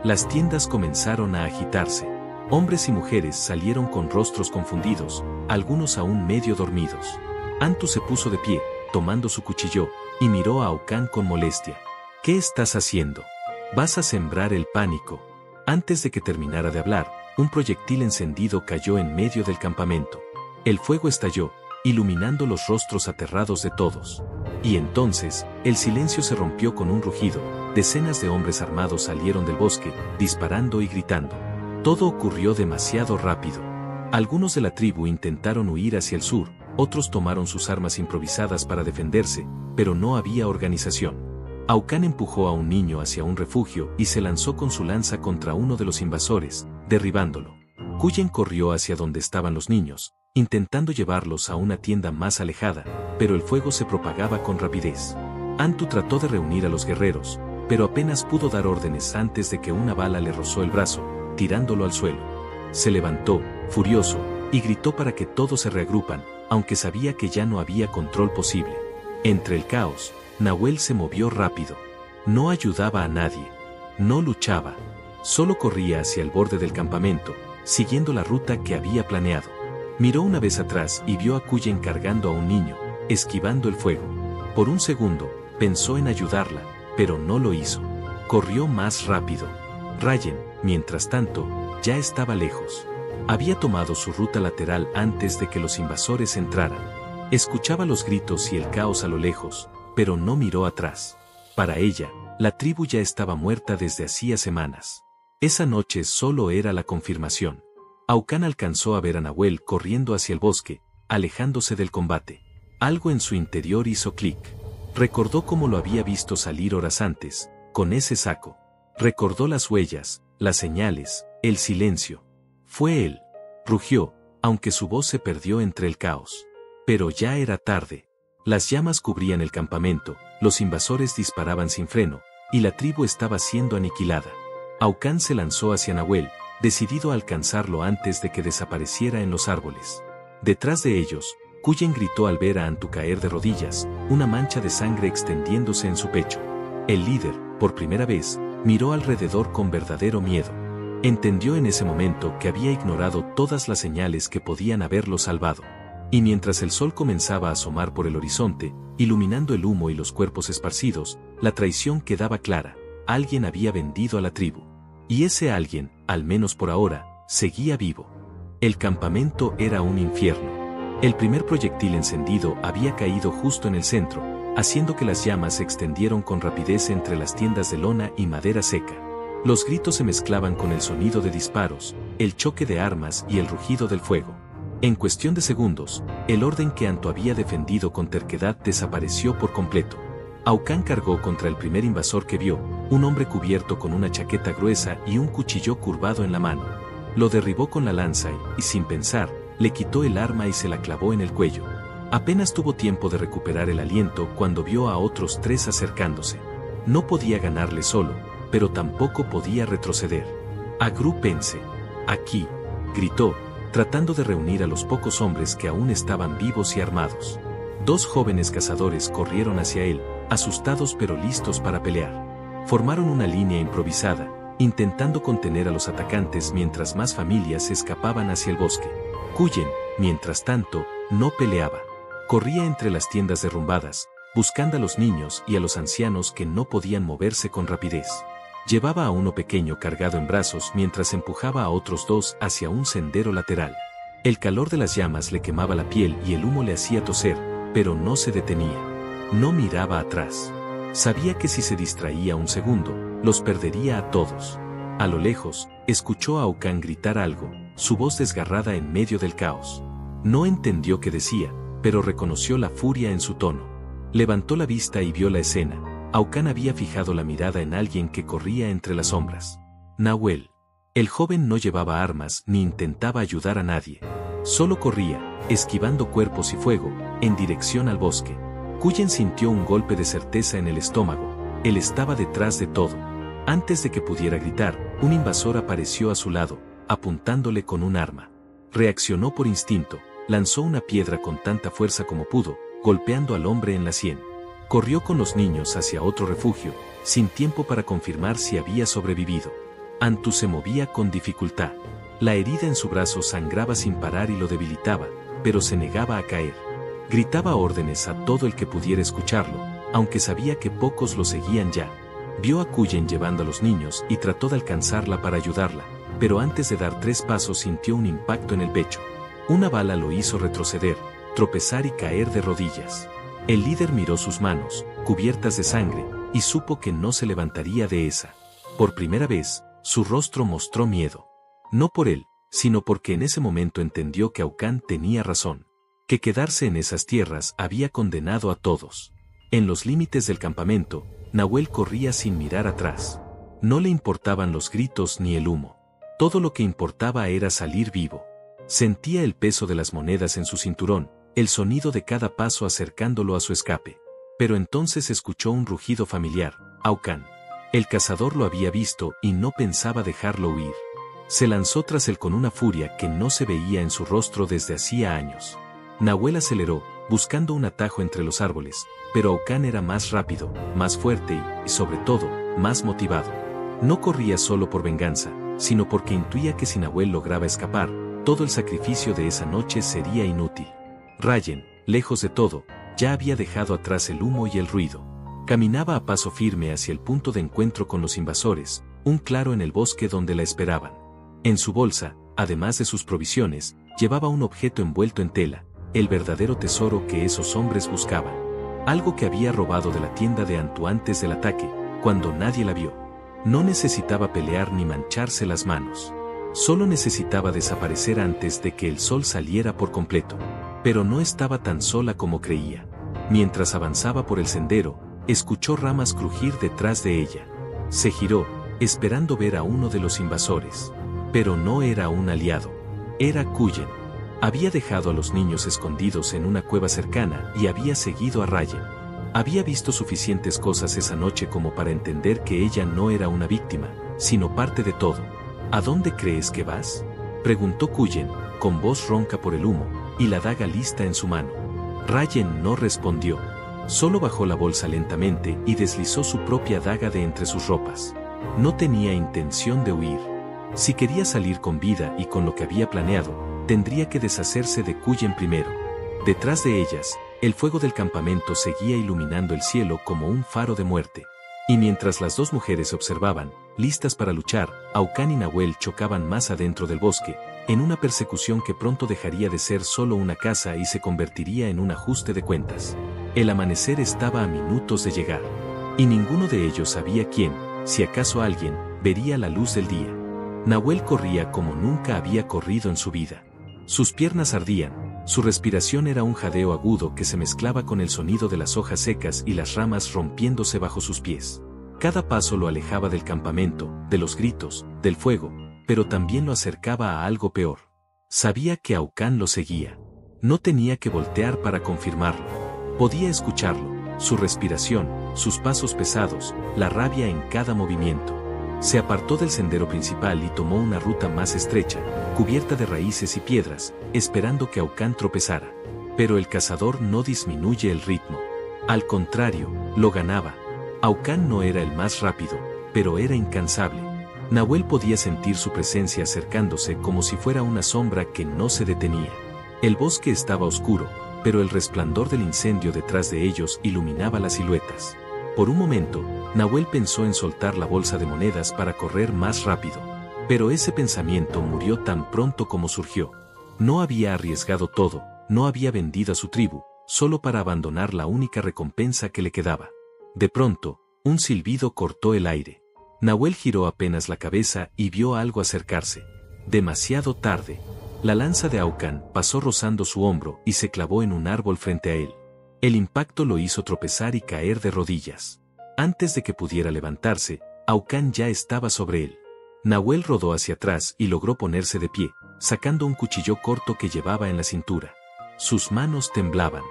Las tiendas comenzaron a agitarse. Hombres y mujeres salieron con rostros confundidos, algunos aún medio dormidos. Antu se puso de pie, tomando su cuchillo, y miró a Aucán con molestia. ¿Qué estás haciendo? Vas a sembrar el pánico. Antes de que terminara de hablar, un proyectil encendido cayó en medio del campamento. El fuego estalló, iluminando los rostros aterrados de todos. Y entonces, el silencio se rompió con un rugido. Decenas de hombres armados salieron del bosque, disparando y gritando. Todo ocurrió demasiado rápido. Algunos de la tribu intentaron huir hacia el sur, otros tomaron sus armas improvisadas para defenderse, pero no había organización. Aucán empujó a un niño hacia un refugio y se lanzó con su lanza contra uno de los invasores, derribándolo. Cuyen corrió hacia donde estaban los niños, intentando llevarlos a una tienda más alejada, pero el fuego se propagaba con rapidez. Antu trató de reunir a los guerreros, pero apenas pudo dar órdenes antes de que una bala le rozó el brazo, tirándolo al suelo. Se levantó, furioso, y gritó para que todos se reagrupan, aunque sabía que ya no había control posible. Entre el caos, Nahuel se movió rápido. No ayudaba a nadie. No luchaba. Solo corría hacia el borde del campamento, siguiendo la ruta que había planeado. Miró una vez atrás y vio a Cuyen cargando a un niño, esquivando el fuego. Por un segundo, pensó en ayudarla, pero no lo hizo. Corrió más rápido. Rayen, mientras tanto, ya estaba lejos. Había tomado su ruta lateral antes de que los invasores entraran. Escuchaba los gritos y el caos a lo lejos, pero no miró atrás. Para ella, la tribu ya estaba muerta desde hacía semanas. Esa noche solo era la confirmación. Aucán alcanzó a ver a Nahuel corriendo hacia el bosque, alejándose del combate. Algo en su interior hizo clic. Recordó cómo lo había visto salir horas antes, con ese saco. Recordó las huellas, las señales, el silencio. Fue él. Rugió, aunque su voz se perdió entre el caos. Pero ya era tarde. Las llamas cubrían el campamento, los invasores disparaban sin freno, y la tribu estaba siendo aniquilada. Aucán se lanzó hacia Nahuel, decidido a alcanzarlo antes de que desapareciera en los árboles. Detrás de ellos, Cuyen gritó al ver a Antu caer de rodillas, una mancha de sangre extendiéndose en su pecho. El líder, por primera vez, miró alrededor con verdadero miedo. Entendió en ese momento que había ignorado todas las señales que podían haberlo salvado. Y mientras el sol comenzaba a asomar por el horizonte, iluminando el humo y los cuerpos esparcidos, la traición quedaba clara: alguien había vendido a la tribu. Y ese alguien, al menos por ahora, seguía vivo. El campamento era un infierno. El primer proyectil encendido había caído justo en el centro, haciendo que las llamas se extendieran con rapidez entre las tiendas de lona y madera seca. Los gritos se mezclaban con el sonido de disparos, el choque de armas y el rugido del fuego. En cuestión de segundos, el orden que Antu había defendido con terquedad desapareció por completo. Aucán cargó contra el primer invasor que vio, un hombre cubierto con una chaqueta gruesa y un cuchillo curvado en la mano. Lo derribó con la lanza y, sin pensar, le quitó el arma y se la clavó en el cuello. Apenas tuvo tiempo de recuperar el aliento cuando vio a otros 3 acercándose. No podía ganarle solo, pero tampoco podía retroceder. «Agrúpense. Aquí», gritó, tratando de reunir a los pocos hombres que aún estaban vivos y armados. 2 jóvenes cazadores corrieron hacia él, asustados pero listos para pelear. Formaron una línea improvisada, intentando contener a los atacantes mientras más familias escapaban hacia el bosque. Cuyen, mientras tanto, no peleaba. Corría entre las tiendas derrumbadas, buscando a los niños y a los ancianos que no podían moverse con rapidez. Llevaba a uno pequeño cargado en brazos mientras empujaba a otros 2 hacia un sendero lateral. El calor de las llamas le quemaba la piel y el humo le hacía toser, pero no se detenía. No miraba atrás. Sabía que si se distraía un segundo, los perdería a todos. A lo lejos, escuchó a Aucán gritar algo, su voz desgarrada en medio del caos. No entendió qué decía, pero reconoció la furia en su tono. Levantó la vista y vio la escena. Aucán había fijado la mirada en alguien que corría entre las sombras. Nahuel. El joven no llevaba armas ni intentaba ayudar a nadie. Solo corría, esquivando cuerpos y fuego, en dirección al bosque. Cuyen sintió un golpe de certeza en el estómago. Él estaba detrás de todo. Antes de que pudiera gritar, un invasor apareció a su lado, apuntándole con un arma. Reaccionó por instinto, lanzó una piedra con tanta fuerza como pudo, golpeando al hombre en la sien. Corrió con los niños hacia otro refugio, sin tiempo para confirmar si había sobrevivido. Antu se movía con dificultad. La herida en su brazo sangraba sin parar y lo debilitaba, pero se negaba a caer. Gritaba órdenes a todo el que pudiera escucharlo, aunque sabía que pocos lo seguían ya. Vio a Cuyen llevando a los niños y trató de alcanzarla para ayudarla, pero antes de dar 3 pasos sintió un impacto en el pecho. Una bala lo hizo retroceder, tropezar y caer de rodillas. El líder miró sus manos, cubiertas de sangre, y supo que no se levantaría de esa. Por primera vez, su rostro mostró miedo. No por él, sino porque en ese momento entendió que Aucán tenía razón. Que quedarse en esas tierras había condenado a todos. En los límites del campamento, Nahuel corría sin mirar atrás. No le importaban los gritos ni el humo. Todo lo que importaba era salir vivo. Sentía el peso de las monedas en su cinturón, el sonido de cada paso acercándolo a su escape. Pero entonces escuchó un rugido familiar, Aucán. El cazador lo había visto y no pensaba dejarlo huir. Se lanzó tras él con una furia que no se veía en su rostro desde hacía años. Nahuel aceleró, buscando un atajo entre los árboles, pero Aucán era más rápido, más fuerte y, sobre todo, más motivado. No corría solo por venganza, sino porque intuía que si Nahuel lograba escapar, todo el sacrificio de esa noche sería inútil. Rayen, lejos de todo, ya había dejado atrás el humo y el ruido. Caminaba a paso firme hacia el punto de encuentro con los invasores, un claro en el bosque donde la esperaban. En su bolsa, además de sus provisiones, llevaba un objeto envuelto en tela, el verdadero tesoro que esos hombres buscaban. Algo que había robado de la tienda de Antu antes del ataque, cuando nadie la vio. No necesitaba pelear ni mancharse las manos. Solo necesitaba desaparecer antes de que el sol saliera por completo. Pero no estaba tan sola como creía. Mientras avanzaba por el sendero, escuchó ramas crujir detrás de ella. Se giró, esperando ver a uno de los invasores. Pero no era un aliado. Era Cuyen. Había dejado a los niños escondidos en una cueva cercana y había seguido a Rayen. Había visto suficientes cosas esa noche como para entender que ella no era una víctima, sino parte de todo. ¿A dónde crees que vas?, preguntó Cuyen, con voz ronca por el humo, y la daga lista en su mano. Rayen no respondió. Solo bajó la bolsa lentamente y deslizó su propia daga de entre sus ropas. No tenía intención de huir. Si quería salir con vida y con lo que había planeado, tendría que deshacerse de Cuyen primero. Detrás de ellas, el fuego del campamento seguía iluminando el cielo como un faro de muerte. Y mientras las dos mujeres se observaban, listas para luchar, Aucán y Nahuel chocaban más adentro del bosque, en una persecución que pronto dejaría de ser solo una caza y se convertiría en un ajuste de cuentas. El amanecer estaba a minutos de llegar. Y ninguno de ellos sabía quién, si acaso alguien, vería la luz del día. Nahuel corría como nunca había corrido en su vida. Sus piernas ardían, su respiración era un jadeo agudo que se mezclaba con el sonido de las hojas secas y las ramas rompiéndose bajo sus pies. Cada paso lo alejaba del campamento, de los gritos, del fuego, pero también lo acercaba a algo peor. Sabía que Aucán lo seguía. No tenía que voltear para confirmarlo. Podía escucharlo, su respiración, sus pasos pesados, la rabia en cada movimiento. Se apartó del sendero principal y tomó una ruta más estrecha, cubierta de raíces y piedras, esperando que Aucán tropezara. Pero el cazador no disminuye el ritmo. Al contrario, lo ganaba. Aucán no era el más rápido, pero era incansable. Nahuel podía sentir su presencia acercándose como si fuera una sombra que no se detenía. El bosque estaba oscuro, pero el resplandor del incendio detrás de ellos iluminaba las siluetas. Por un momento, Nahuel pensó en soltar la bolsa de monedas para correr más rápido. Pero ese pensamiento murió tan pronto como surgió. No había arriesgado todo, no había vendido a su tribu, solo para abandonar la única recompensa que le quedaba. De pronto, un silbido cortó el aire. Nahuel giró apenas la cabeza y vio algo acercarse. Demasiado tarde. La lanza de Aucán pasó rozando su hombro y se clavó en un árbol frente a él. El impacto lo hizo tropezar y caer de rodillas. Antes de que pudiera levantarse, Aucán ya estaba sobre él. Nahuel rodó hacia atrás y logró ponerse de pie, sacando un cuchillo corto que llevaba en la cintura. Sus manos temblaban.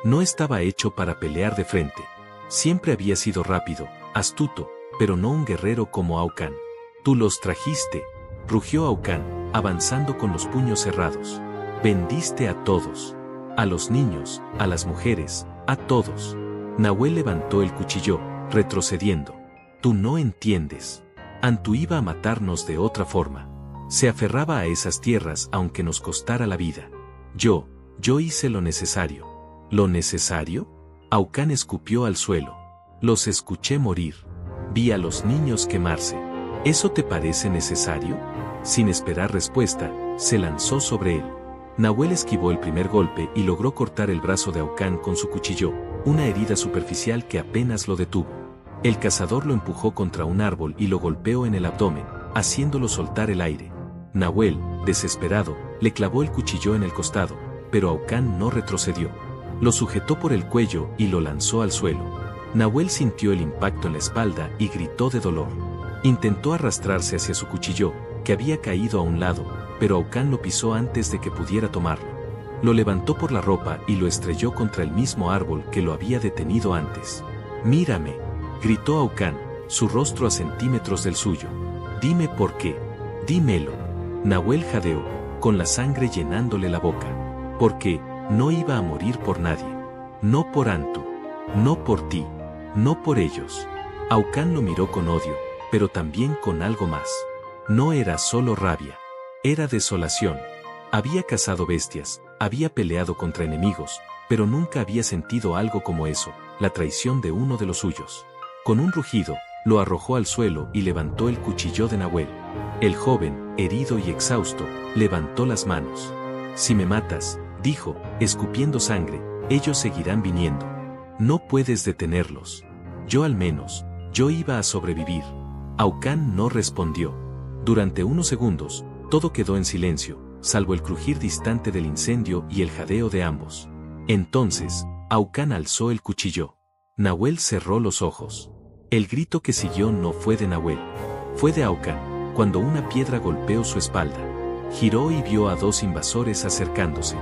No estaba hecho para pelear de frente. Siempre había sido rápido, astuto, pero no un guerrero como Aucán. «Tú los trajiste», rugió Aucán, avanzando con los puños cerrados. «Vendiste a todos. A los niños, a las mujeres, a todos». Nahuel levantó el cuchillo, retrocediendo. «Tú no entiendes. Antu iba a matarnos de otra forma. Se aferraba a esas tierras aunque nos costara la vida. Yo hice lo necesario». ¿Lo necesario? Aucán escupió al suelo. «Los escuché morir. Vi a los niños quemarse. ¿Eso te parece necesario? Sin esperar respuesta, se lanzó sobre él. Nahuel esquivó el primer golpe y logró cortar el brazo de Aucán con su cuchillo, una herida superficial que apenas lo detuvo. El cazador lo empujó contra un árbol y lo golpeó en el abdomen, haciéndolo soltar el aire. Nahuel, desesperado, le clavó el cuchillo en el costado, pero Aucán no retrocedió. Lo sujetó por el cuello y lo lanzó al suelo. Nahuel sintió el impacto en la espalda y gritó de dolor. Intentó arrastrarse hacia su cuchillo, que había caído a un lado, pero Aucán lo pisó antes de que pudiera tomarlo. Lo levantó por la ropa y lo estrelló contra el mismo árbol que lo había detenido antes. «Mírame», gritó Aucán, su rostro a centímetros del suyo. «Dime por qué. Dímelo». Nahuel jadeó, con la sangre llenándole la boca. Porque no iba a morir por nadie. No por Antu. No por ti. No por ellos. Aucán lo miró con odio, pero también con algo más. No era solo rabia. Era desolación. Había cazado bestias, había peleado contra enemigos, pero nunca había sentido algo como eso, la traición de uno de los suyos. Con un rugido, lo arrojó al suelo y levantó el cuchillo de Nahuel. El joven, herido y exhausto, levantó las manos. «Si me matas», dijo, escupiendo sangre, «ellos seguirán viniendo. No puedes detenerlos. Yo al menos, yo iba a sobrevivir». Aucán no respondió. Durante unos segundos, todo quedó en silencio, salvo el crujir distante del incendio y el jadeo de ambos. Entonces, Aucán alzó el cuchillo. Nahuel cerró los ojos. El grito que siguió no fue de Nahuel. Fue de Aucán, cuando una piedra golpeó su espalda. Giró y vio a dos invasores acercándose.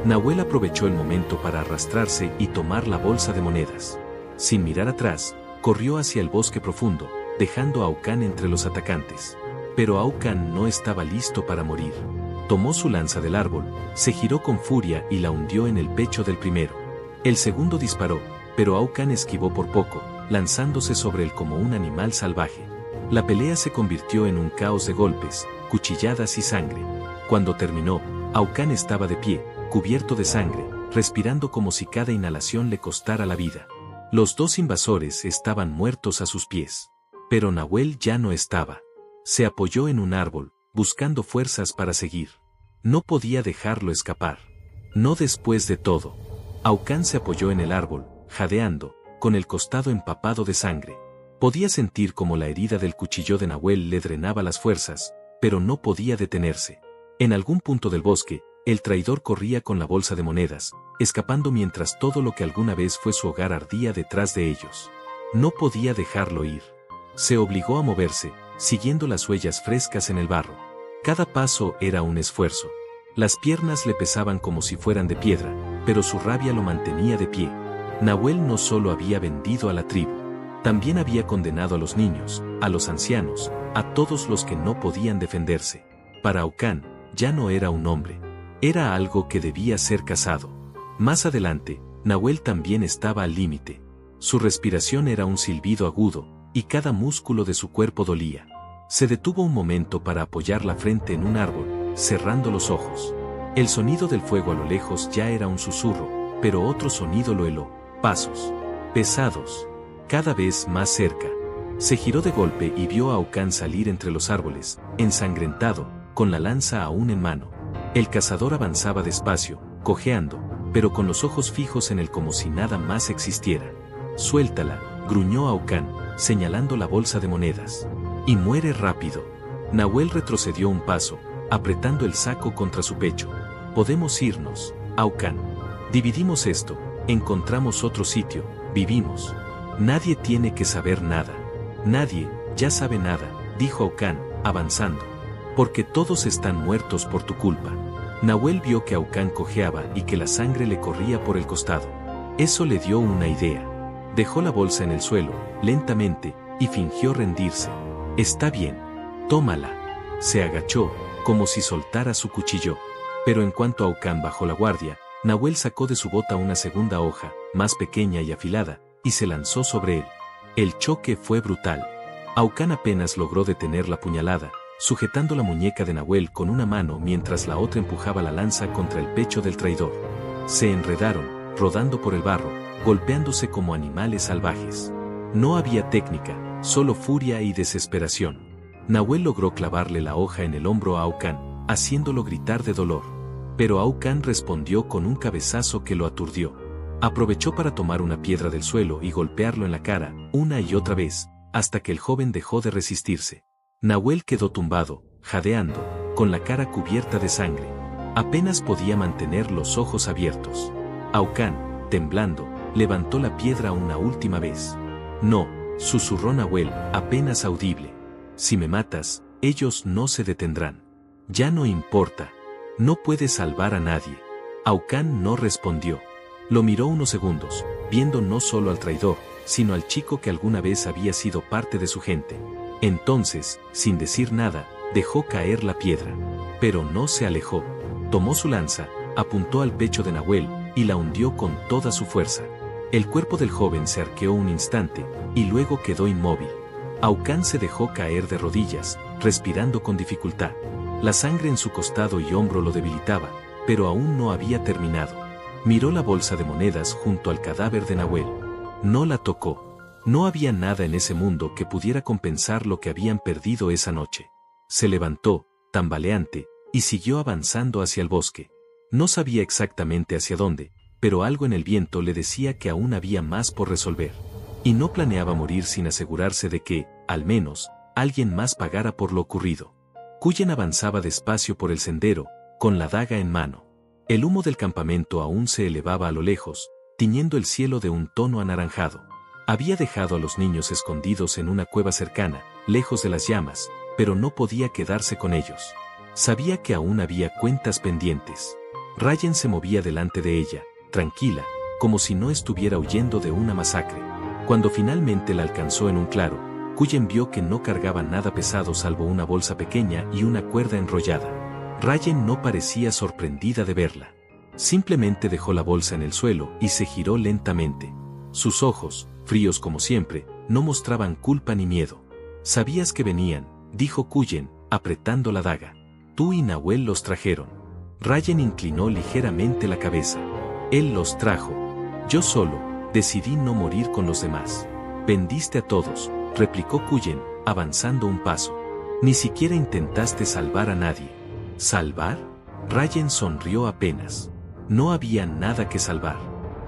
Nahuel aprovechó el momento para arrastrarse y tomar la bolsa de monedas. Sin mirar atrás, corrió hacia el bosque profundo, dejando a Aucán entre los atacantes. Pero Aucán no estaba listo para morir. Tomó su lanza del árbol, se giró con furia y la hundió en el pecho del primero. El segundo disparó, pero Aucán esquivó por poco, lanzándose sobre él como un animal salvaje. La pelea se convirtió en un caos de golpes, cuchilladas y sangre. Cuando terminó, Aucán estaba de pie, cubierto de sangre, respirando como si cada inhalación le costara la vida. Los dos invasores estaban muertos a sus pies. Pero Nahuel ya no estaba. Se apoyó en un árbol, buscando fuerzas para seguir. No podía dejarlo escapar. No después de todo. Aucán se apoyó en el árbol, jadeando, con el costado empapado de sangre. Podía sentir como la herida del cuchillo de Nahuel le drenaba las fuerzas, pero no podía detenerse. En algún punto del bosque, el traidor corría con la bolsa de monedas, escapando mientras todo lo que alguna vez fue su hogar ardía detrás de ellos. No podía dejarlo ir. Se obligó a moverse, siguiendo las huellas frescas en el barro. Cada paso era un esfuerzo. Las piernas le pesaban como si fueran de piedra, pero su rabia lo mantenía de pie. Nahuel no solo había vendido a la tribu, también había condenado a los niños, a los ancianos, a todos los que no podían defenderse. Para Aucán, ya no era un hombre. Era algo que debía ser cazado. Más adelante, Nahuel también estaba al límite. Su respiración era un silbido agudo, y cada músculo de su cuerpo dolía. Se detuvo un momento para apoyar la frente en un árbol, cerrando los ojos. El sonido del fuego a lo lejos ya era un susurro, pero otro sonido lo heló. Pasos. Pesados. Cada vez más cerca. Se giró de golpe y vio a Aucán salir entre los árboles, ensangrentado, con la lanza aún en mano. El cazador avanzaba despacio, cojeando, pero con los ojos fijos en él como si nada más existiera. «Suéltala», gruñó Aucán, señalando la bolsa de monedas. «Y muere rápido». Nahuel retrocedió un paso, apretando el saco contra su pecho. «Podemos irnos, Aucán. Dividimos esto, encontramos otro sitio, vivimos. Nadie tiene que saber nada». «Nadie, ya sabe nada», dijo Aucán, avanzando. «Porque todos están muertos por tu culpa». Nahuel vio que Aucán cojeaba y que la sangre le corría por el costado. Eso le dio una idea. Dejó la bolsa en el suelo, lentamente, y fingió rendirse. «Está bien. Tómala». Se agachó, como si soltara su cuchillo. Pero en cuanto Aucán bajó la guardia, Nahuel sacó de su bota una segunda hoja, más pequeña y afilada, y se lanzó sobre él. El choque fue brutal. Aucán apenas logró detener la puñalada, sujetando la muñeca de Nahuel con una mano mientras la otra empujaba la lanza contra el pecho del traidor. Se enredaron, rodando por el barro, golpeándose como animales salvajes. No había técnica, solo furia y desesperación. Nahuel logró clavarle la hoja en el hombro a Aucán, haciéndolo gritar de dolor. Pero Aucán respondió con un cabezazo que lo aturdió. Aprovechó para tomar una piedra del suelo y golpearlo en la cara, una y otra vez, hasta que el joven dejó de resistirse. Nahuel quedó tumbado, jadeando, con la cara cubierta de sangre. Apenas podía mantener los ojos abiertos. Aucán, temblando, levantó la piedra una última vez. No, susurró Nahuel, apenas audible. Si me matas, ellos no se detendrán. Ya no importa. No puedes salvar a nadie. Aucán no respondió. Lo miró unos segundos, viendo no solo al traidor, sino al chico que alguna vez había sido parte de su gente. Entonces, sin decir nada, dejó caer la piedra. Pero no se alejó. Tomó su lanza, apuntó al pecho de Nahuel, y la hundió con toda su fuerza. El cuerpo del joven se arqueó un instante, y luego quedó inmóvil. Aucán se dejó caer de rodillas, respirando con dificultad. La sangre en su costado y hombro lo debilitaba, pero aún no había terminado. Miró la bolsa de monedas junto al cadáver de Nahuel. No la tocó. No había nada en ese mundo que pudiera compensar lo que habían perdido esa noche. Se levantó, tambaleante, y siguió avanzando hacia el bosque. No sabía exactamente hacia dónde, pero algo en el viento le decía que aún había más por resolver. Y no planeaba morir sin asegurarse de que, al menos, alguien más pagara por lo ocurrido. Cullen avanzaba despacio por el sendero, con la daga en mano. El humo del campamento aún se elevaba a lo lejos, tiñendo el cielo de un tono anaranjado. Había dejado a los niños escondidos en una cueva cercana, lejos de las llamas, pero no podía quedarse con ellos. Sabía que aún había cuentas pendientes. Rayen se movía delante de ella, tranquila, como si no estuviera huyendo de una masacre. Cuando finalmente la alcanzó en un claro, Cullen vio que no cargaba nada pesado salvo una bolsa pequeña y una cuerda enrollada. Rayen no parecía sorprendida de verla. Simplemente dejó la bolsa en el suelo y se giró lentamente. Sus ojos, fríos como siempre, no mostraban culpa ni miedo. «Sabías que venían», dijo Cullen, apretando la daga. «Tú y Nahuel los trajeron». Rayen inclinó ligeramente la cabeza. «Él los trajo. Yo solo, decidí no morir con los demás». «Vendiste a todos», replicó Cullen, avanzando un paso. «Ni siquiera intentaste salvar a nadie». «¿Salvar?». Rayen sonrió apenas. No había nada que salvar.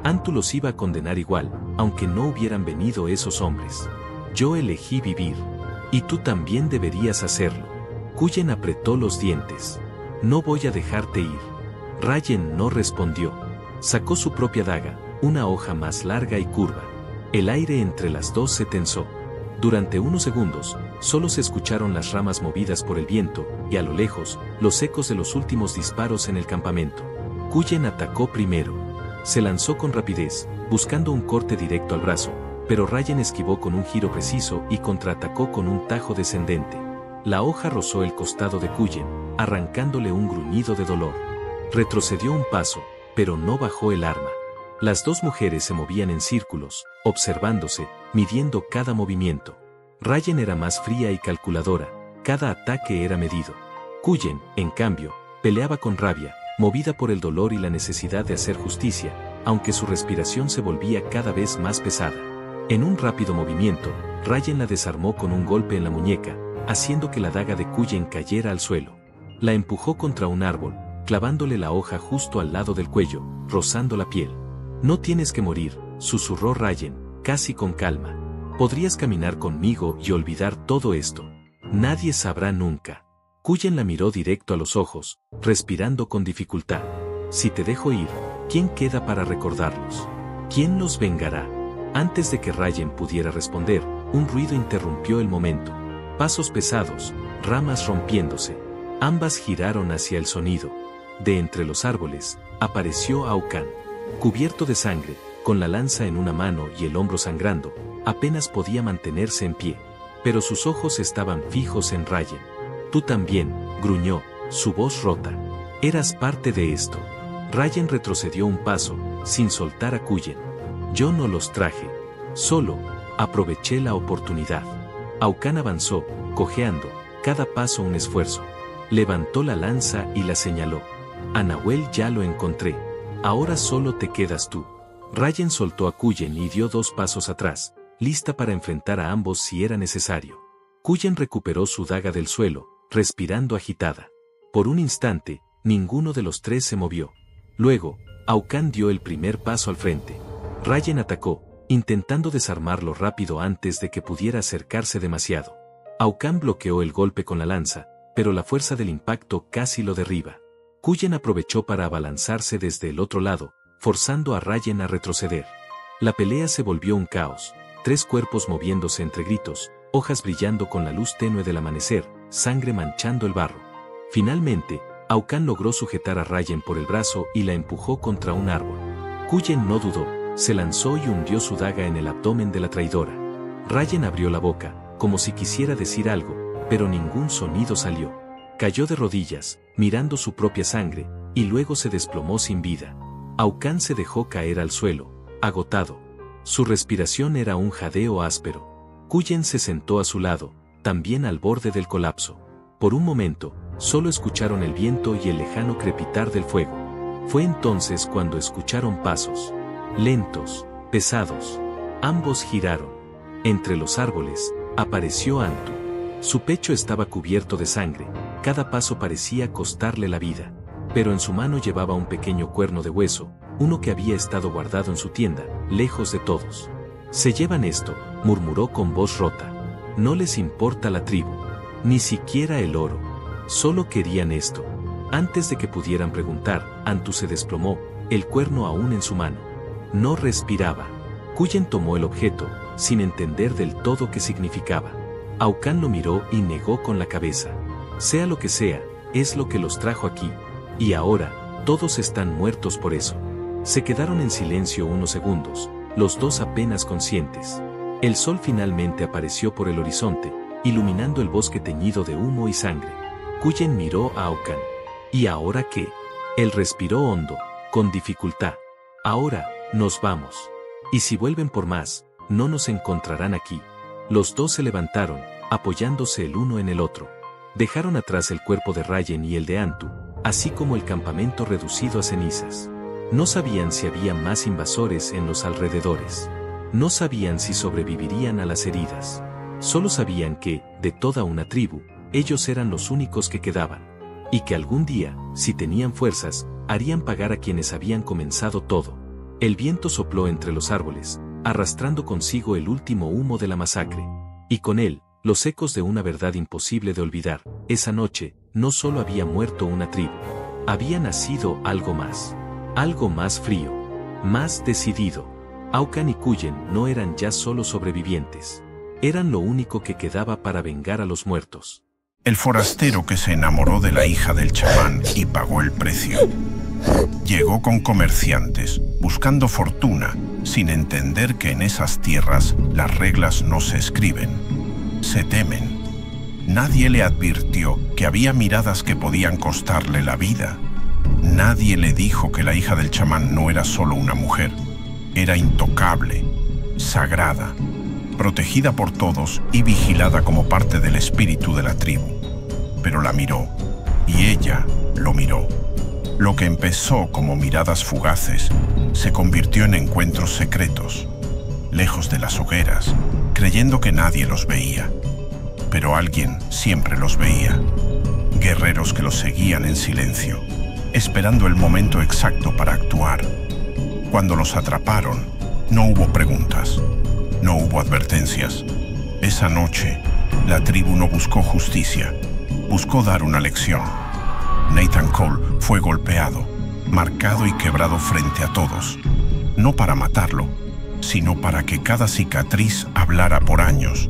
Antu los iba a condenar igual, aunque no hubieran venido esos hombres. Yo elegí vivir. Y tú también deberías hacerlo. Cullen apretó los dientes. No voy a dejarte ir. Rayen no respondió. Sacó su propia daga, una hoja más larga y curva. El aire entre las dos se tensó. Durante unos segundos, solo se escucharon las ramas movidas por el viento, y a lo lejos, los ecos de los últimos disparos en el campamento. Cullen atacó primero. Se lanzó con rapidez, buscando un corte directo al brazo, pero Rayen esquivó con un giro preciso y contraatacó con un tajo descendente. La hoja rozó el costado de Cullen, arrancándole un gruñido de dolor. Retrocedió un paso, pero no bajó el arma. Las dos mujeres se movían en círculos, observándose, midiendo cada movimiento. Rayen era más fría y calculadora, cada ataque era medido. Cullen, en cambio, peleaba con rabia, movida por el dolor y la necesidad de hacer justicia, aunque su respiración se volvía cada vez más pesada. En un rápido movimiento, Rayen la desarmó con un golpe en la muñeca, haciendo que la daga de Cullen cayera al suelo. La empujó contra un árbol, clavándole la hoja justo al lado del cuello, rozando la piel. «No tienes que morir», susurró Rayen, casi con calma. «Podrías caminar conmigo y olvidar todo esto. Nadie sabrá nunca». Cullen la miró directo a los ojos, respirando con dificultad. «Si te dejo ir, ¿quién queda para recordarlos? ¿Quién los vengará?». Antes de que Rayen pudiera responder, un ruido interrumpió el momento. Pasos pesados, ramas rompiéndose. Ambas giraron hacia el sonido. De entre los árboles, apareció Aucán. Cubierto de sangre, con la lanza en una mano y el hombro sangrando, apenas podía mantenerse en pie. Pero sus ojos estaban fijos en Rayen. «Tú también», gruñó, su voz rota. «Eras parte de esto». Rayen retrocedió un paso, sin soltar a Cullen. «Yo no los traje. Solo, aproveché la oportunidad». Aucán avanzó, cojeando, cada paso un esfuerzo. Levantó la lanza y la señaló. «A Nahuel ya lo encontré. Ahora solo te quedas tú». Rayen soltó a Cullen y dio 2 pasos atrás, lista para enfrentar a ambos si era necesario. Cullen recuperó su daga del suelo, respirando agitada. Por un instante, ninguno de los tres se movió. Luego, Aucán dio el primer paso al frente. Rayen atacó, intentando desarmarlo rápido antes de que pudiera acercarse demasiado. Aucán bloqueó el golpe con la lanza, pero la fuerza del impacto casi lo derriba. Cullen aprovechó para abalanzarse desde el otro lado, forzando a Rayen a retroceder. La pelea se volvió un caos, 3 cuerpos moviéndose entre gritos, hojas brillando con la luz tenue del amanecer, sangre manchando el barro. Finalmente, Aucán logró sujetar a Rayen por el brazo y la empujó contra un árbol. Cullen no dudó, se lanzó y hundió su daga en el abdomen de la traidora. Rayen abrió la boca, como si quisiera decir algo, pero ningún sonido salió. Cayó de rodillas, mirando su propia sangre, y luego se desplomó sin vida. Aucán se dejó caer al suelo, agotado. Su respiración era un jadeo áspero. Cullen se sentó a su lado, también al borde del colapso. Por un momento, solo escucharon el viento y el lejano crepitar del fuego. Fue entonces cuando escucharon pasos. Lentos, pesados. Ambos giraron. Entre los árboles, apareció Antu. Su pecho estaba cubierto de sangre, cada paso parecía costarle la vida. Pero en su mano llevaba un pequeño cuerno de hueso, uno que había estado guardado en su tienda, lejos de todos. «Se llevan esto», murmuró con voz rota. «No les importa la tribu. Ni siquiera el oro. Solo querían esto». Antes de que pudieran preguntar, Antu se desplomó, el cuerno aún en su mano. No respiraba. Cullen tomó el objeto, sin entender del todo qué significaba. Aucán lo miró y negó con la cabeza. «Sea lo que sea, es lo que los trajo aquí. Y ahora, todos están muertos por eso». Se quedaron en silencio unos segundos, los dos apenas conscientes. El sol finalmente apareció por el horizonte, iluminando el bosque teñido de humo y sangre. Cullen miró a Aucán. «¿Y ahora qué?». Él respiró hondo, con dificultad. «Ahora, nos vamos. Y si vuelven por más, no nos encontrarán aquí». Los dos se levantaron, apoyándose el uno en el otro. Dejaron atrás el cuerpo de Rayen y el de Antu, así como el campamento reducido a cenizas. No sabían si había más invasores en los alrededores. No sabían si sobrevivirían a las heridas. Solo sabían que, de toda una tribu, ellos eran los únicos que quedaban. Y que algún día, si tenían fuerzas, harían pagar a quienes habían comenzado todo. El viento sopló entre los árboles, arrastrando consigo el último humo de la masacre. Y con él, los ecos de una verdad imposible de olvidar. Esa noche, no solo había muerto una tribu. Había nacido algo más. Algo más frío. Más decidido. Aucán y Cullen no eran ya solo sobrevivientes. Eran lo único que quedaba para vengar a los muertos. El forastero que se enamoró de la hija del chamán y pagó el precio. Llegó con comerciantes, buscando fortuna, sin entender que en esas tierras las reglas no se escriben, se temen. Nadie le advirtió que había miradas que podían costarle la vida. Nadie le dijo que la hija del chamán no era solo una mujer, era intocable, sagrada, protegida por todos y vigilada como parte del espíritu de la tribu. Pero la miró, y ella lo miró. Lo que empezó como miradas fugaces se convirtió en encuentros secretos, lejos de las hogueras, creyendo que nadie los veía. Pero alguien siempre los veía. Guerreros que los seguían en silencio, esperando el momento exacto para actuar. Cuando los atraparon, no hubo preguntas, no hubo advertencias. Esa noche, la tribu no buscó justicia, buscó dar una lección. Nathan Cole fue golpeado, marcado y quebrado frente a todos, no para matarlo, sino para que cada cicatriz hablara por años,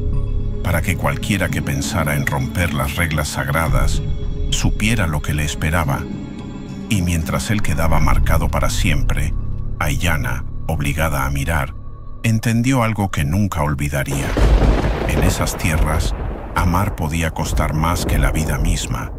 para que cualquiera que pensara en romper las reglas sagradas supiera lo que le esperaba. Y mientras él quedaba marcado para siempre, Aiyana, obligada a mirar, entendió algo que nunca olvidaría. En esas tierras, amar podía costar más que la vida misma.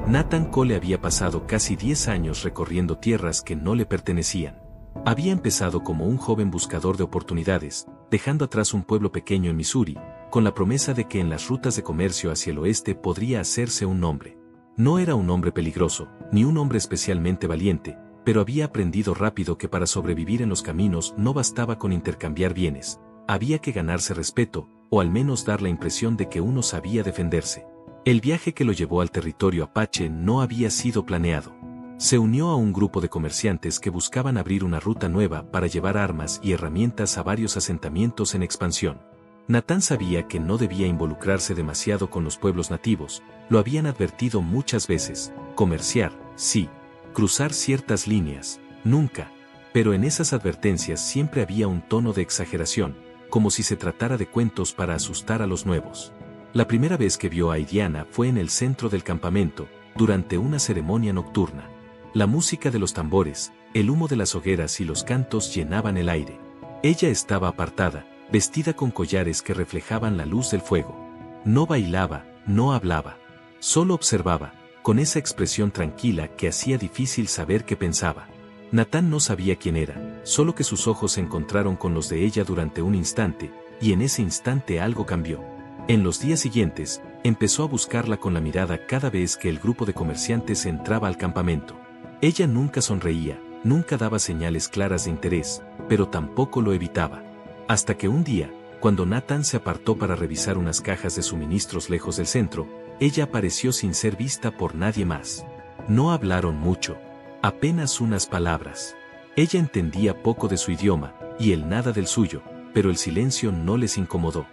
Nathan Cole había pasado casi 10 años recorriendo tierras que no le pertenecían. Había empezado como un joven buscador de oportunidades, dejando atrás un pueblo pequeño en Missouri, con la promesa de que en las rutas de comercio hacia el oeste podría hacerse un nombre. No era un hombre peligroso, ni un hombre especialmente valiente, pero había aprendido rápido que para sobrevivir en los caminos no bastaba con intercambiar bienes, había que ganarse respeto, o al menos dar la impresión de que uno sabía defenderse. El viaje que lo llevó al territorio apache no había sido planeado. Se unió a un grupo de comerciantes que buscaban abrir una ruta nueva para llevar armas y herramientas a varios asentamientos en expansión. Natán sabía que no debía involucrarse demasiado con los pueblos nativos, lo habían advertido muchas veces: comerciar, sí; cruzar ciertas líneas, nunca. Pero en esas advertencias siempre había un tono de exageración, como si se tratara de cuentos para asustar a los nuevos. La primera vez que vio a Idiana fue en el centro del campamento, durante una ceremonia nocturna. La música de los tambores, el humo de las hogueras y los cantos llenaban el aire. Ella estaba apartada, vestida con collares que reflejaban la luz del fuego. No bailaba, no hablaba. Solo observaba, con esa expresión tranquila que hacía difícil saber qué pensaba. Natán no sabía quién era, solo que sus ojos se encontraron con los de ella durante un instante, y en ese instante algo cambió. En los días siguientes, empezó a buscarla con la mirada cada vez que el grupo de comerciantes entraba al campamento. Ella nunca sonreía, nunca daba señales claras de interés, pero tampoco lo evitaba. Hasta que un día, cuando Natán se apartó para revisar unas cajas de suministros lejos del centro, ella apareció sin ser vista por nadie más. No hablaron mucho, apenas unas palabras. Ella entendía poco de su idioma, y él nada del suyo, pero el silencio no les incomodó.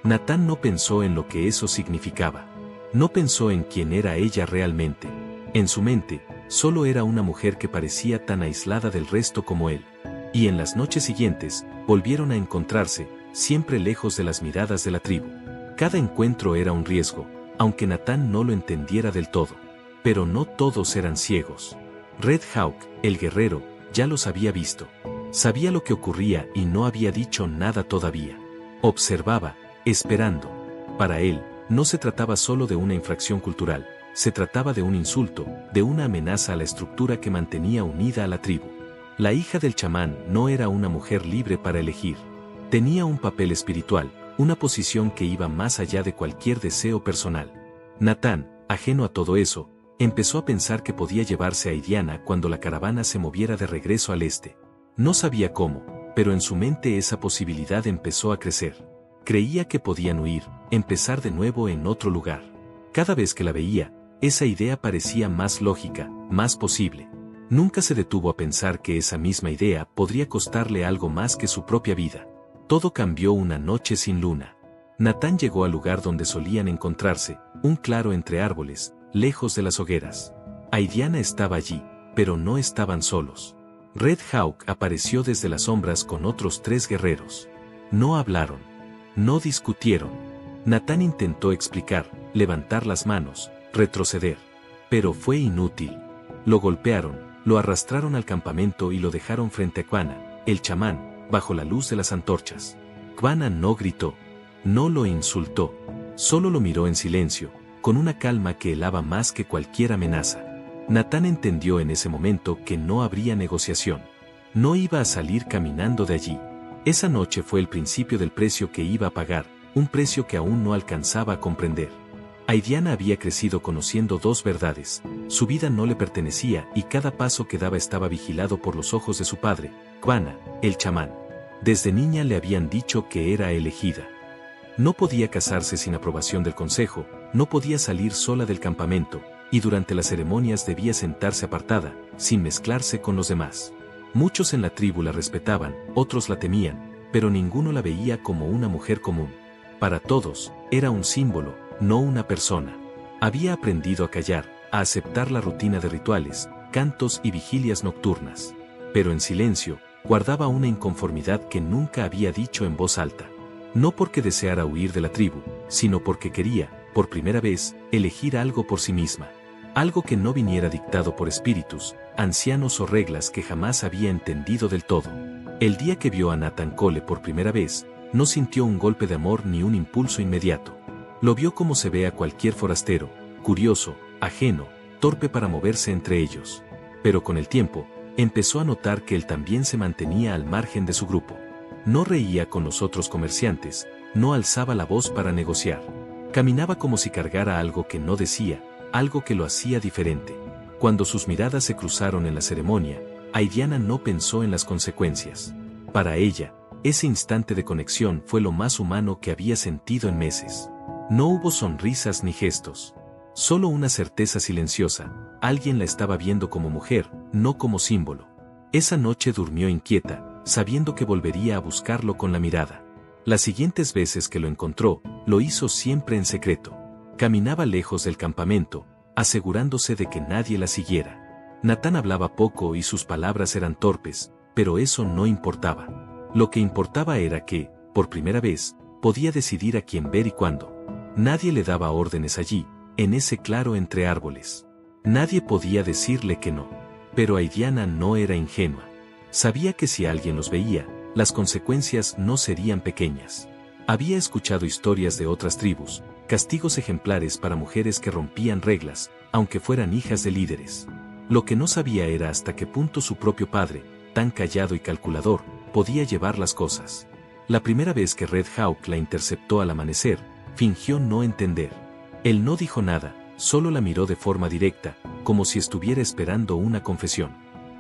Natán no pensó en lo que eso significaba. No pensó en quién era ella realmente. En su mente, solo era una mujer que parecía tan aislada del resto como él. Y en las noches siguientes, volvieron a encontrarse, siempre lejos de las miradas de la tribu. Cada encuentro era un riesgo, aunque Natán no lo entendiera del todo. Pero no todos eran ciegos. Red Hawk, el guerrero, ya los había visto. Sabía lo que ocurría y no había dicho nada todavía. Observaba, esperando. Para él, no se trataba solo de una infracción cultural, se trataba de un insulto, de una amenaza a la estructura que mantenía unida a la tribu. La hija del chamán no era una mujer libre para elegir. Tenía un papel espiritual, una posición que iba más allá de cualquier deseo personal. Natán, ajeno a todo eso, empezó a pensar que podía llevarse a Idiana cuando la caravana se moviera de regreso al este. No sabía cómo, pero en su mente esa posibilidad empezó a crecer. Creía que podían huir, empezar de nuevo en otro lugar. Cada vez que la veía, esa idea parecía más lógica, más posible. Nunca se detuvo a pensar que esa misma idea podría costarle algo más que su propia vida. Todo cambió una noche sin luna. Natán llegó al lugar donde solían encontrarse, un claro entre árboles, lejos de las hogueras. Idiana estaba allí, pero no estaban solos. Red Hawk apareció desde las sombras con otros 3 guerreros. No hablaron. No discutieron. Natán intentó explicar, levantar las manos, retroceder. Pero fue inútil. Lo golpearon, lo arrastraron al campamento y lo dejaron frente a Quana, el chamán, bajo la luz de las antorchas. Quana no gritó. No lo insultó. Solo lo miró en silencio, con una calma que helaba más que cualquier amenaza. Natán entendió en ese momento que no habría negociación. No iba a salir caminando de allí. Esa noche fue el principio del precio que iba a pagar, un precio que aún no alcanzaba a comprender. Idiana había crecido conociendo 2 verdades: su vida no le pertenecía y cada paso que daba estaba vigilado por los ojos de su padre, Quana, el chamán. Desde niña le habían dicho que era elegida. No podía casarse sin aprobación del consejo, no podía salir sola del campamento, y durante las ceremonias debía sentarse apartada, sin mezclarse con los demás. Muchos en la tribu la respetaban, otros la temían, pero ninguno la veía como una mujer común. Para todos, era un símbolo, no una persona. Había aprendido a callar, a aceptar la rutina de rituales, cantos y vigilias nocturnas. Pero en silencio, guardaba una inconformidad que nunca había dicho en voz alta. No porque deseara huir de la tribu, sino porque quería, por primera vez, elegir algo por sí misma. Algo que no viniera dictado por espíritus, ancianos o reglas que jamás había entendido del todo. El día que vio a Natán Cole por primera vez, no sintió un golpe de amor ni un impulso inmediato. Lo vio como se ve a cualquier forastero, curioso, ajeno, torpe para moverse entre ellos. Pero con el tiempo, empezó a notar que él también se mantenía al margen de su grupo. No reía con los otros comerciantes, no alzaba la voz para negociar. Caminaba como si cargara algo que no decía, algo que lo hacía diferente. Cuando sus miradas se cruzaron en la ceremonia, Idiana no pensó en las consecuencias. Para ella, Ese instante de conexión fue lo más humano que había sentido en meses. No hubo sonrisas ni gestos. Solo una certeza silenciosa: alguien la estaba viendo como mujer, no como símbolo. Esa noche durmió inquieta, sabiendo que volvería a buscarlo con la mirada. Las siguientes veces que lo encontró, lo hizo siempre en secreto. Caminaba lejos del campamento, asegurándose de que nadie la siguiera. Natán hablaba poco y sus palabras eran torpes, pero eso no importaba. Lo que importaba era que, por primera vez, podía decidir a quién ver y cuándo. Nadie le daba órdenes allí, en ese claro entre árboles. Nadie podía decirle que no. Pero Aidiana no era ingenua. Sabía que si alguien los veía, las consecuencias no serían pequeñas. Había escuchado historias de otras tribus, castigos ejemplares para mujeres que rompían reglas, aunque fueran hijas de líderes. Lo que no sabía era hasta qué punto su propio padre, tan callado y calculador, podía llevar las cosas. La primera vez que Red Hawk la interceptó al amanecer, fingió no entender. Él no dijo nada, solo la miró de forma directa, como si estuviera esperando una confesión.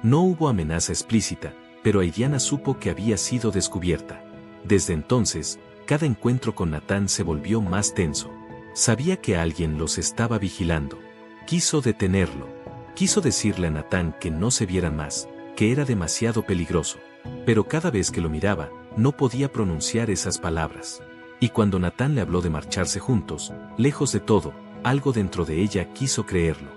No hubo amenaza explícita, pero Aidiana supo que había sido descubierta. Desde entonces, cada encuentro con Natán se volvió más tenso. Sabía que alguien los estaba vigilando. Quiso detenerlo. Quiso decirle a Natán que no se vieran más, que era demasiado peligroso. Pero cada vez que lo miraba, no podía pronunciar esas palabras. Y cuando Natán le habló de marcharse juntos, lejos de todo, algo dentro de ella quiso creerlo.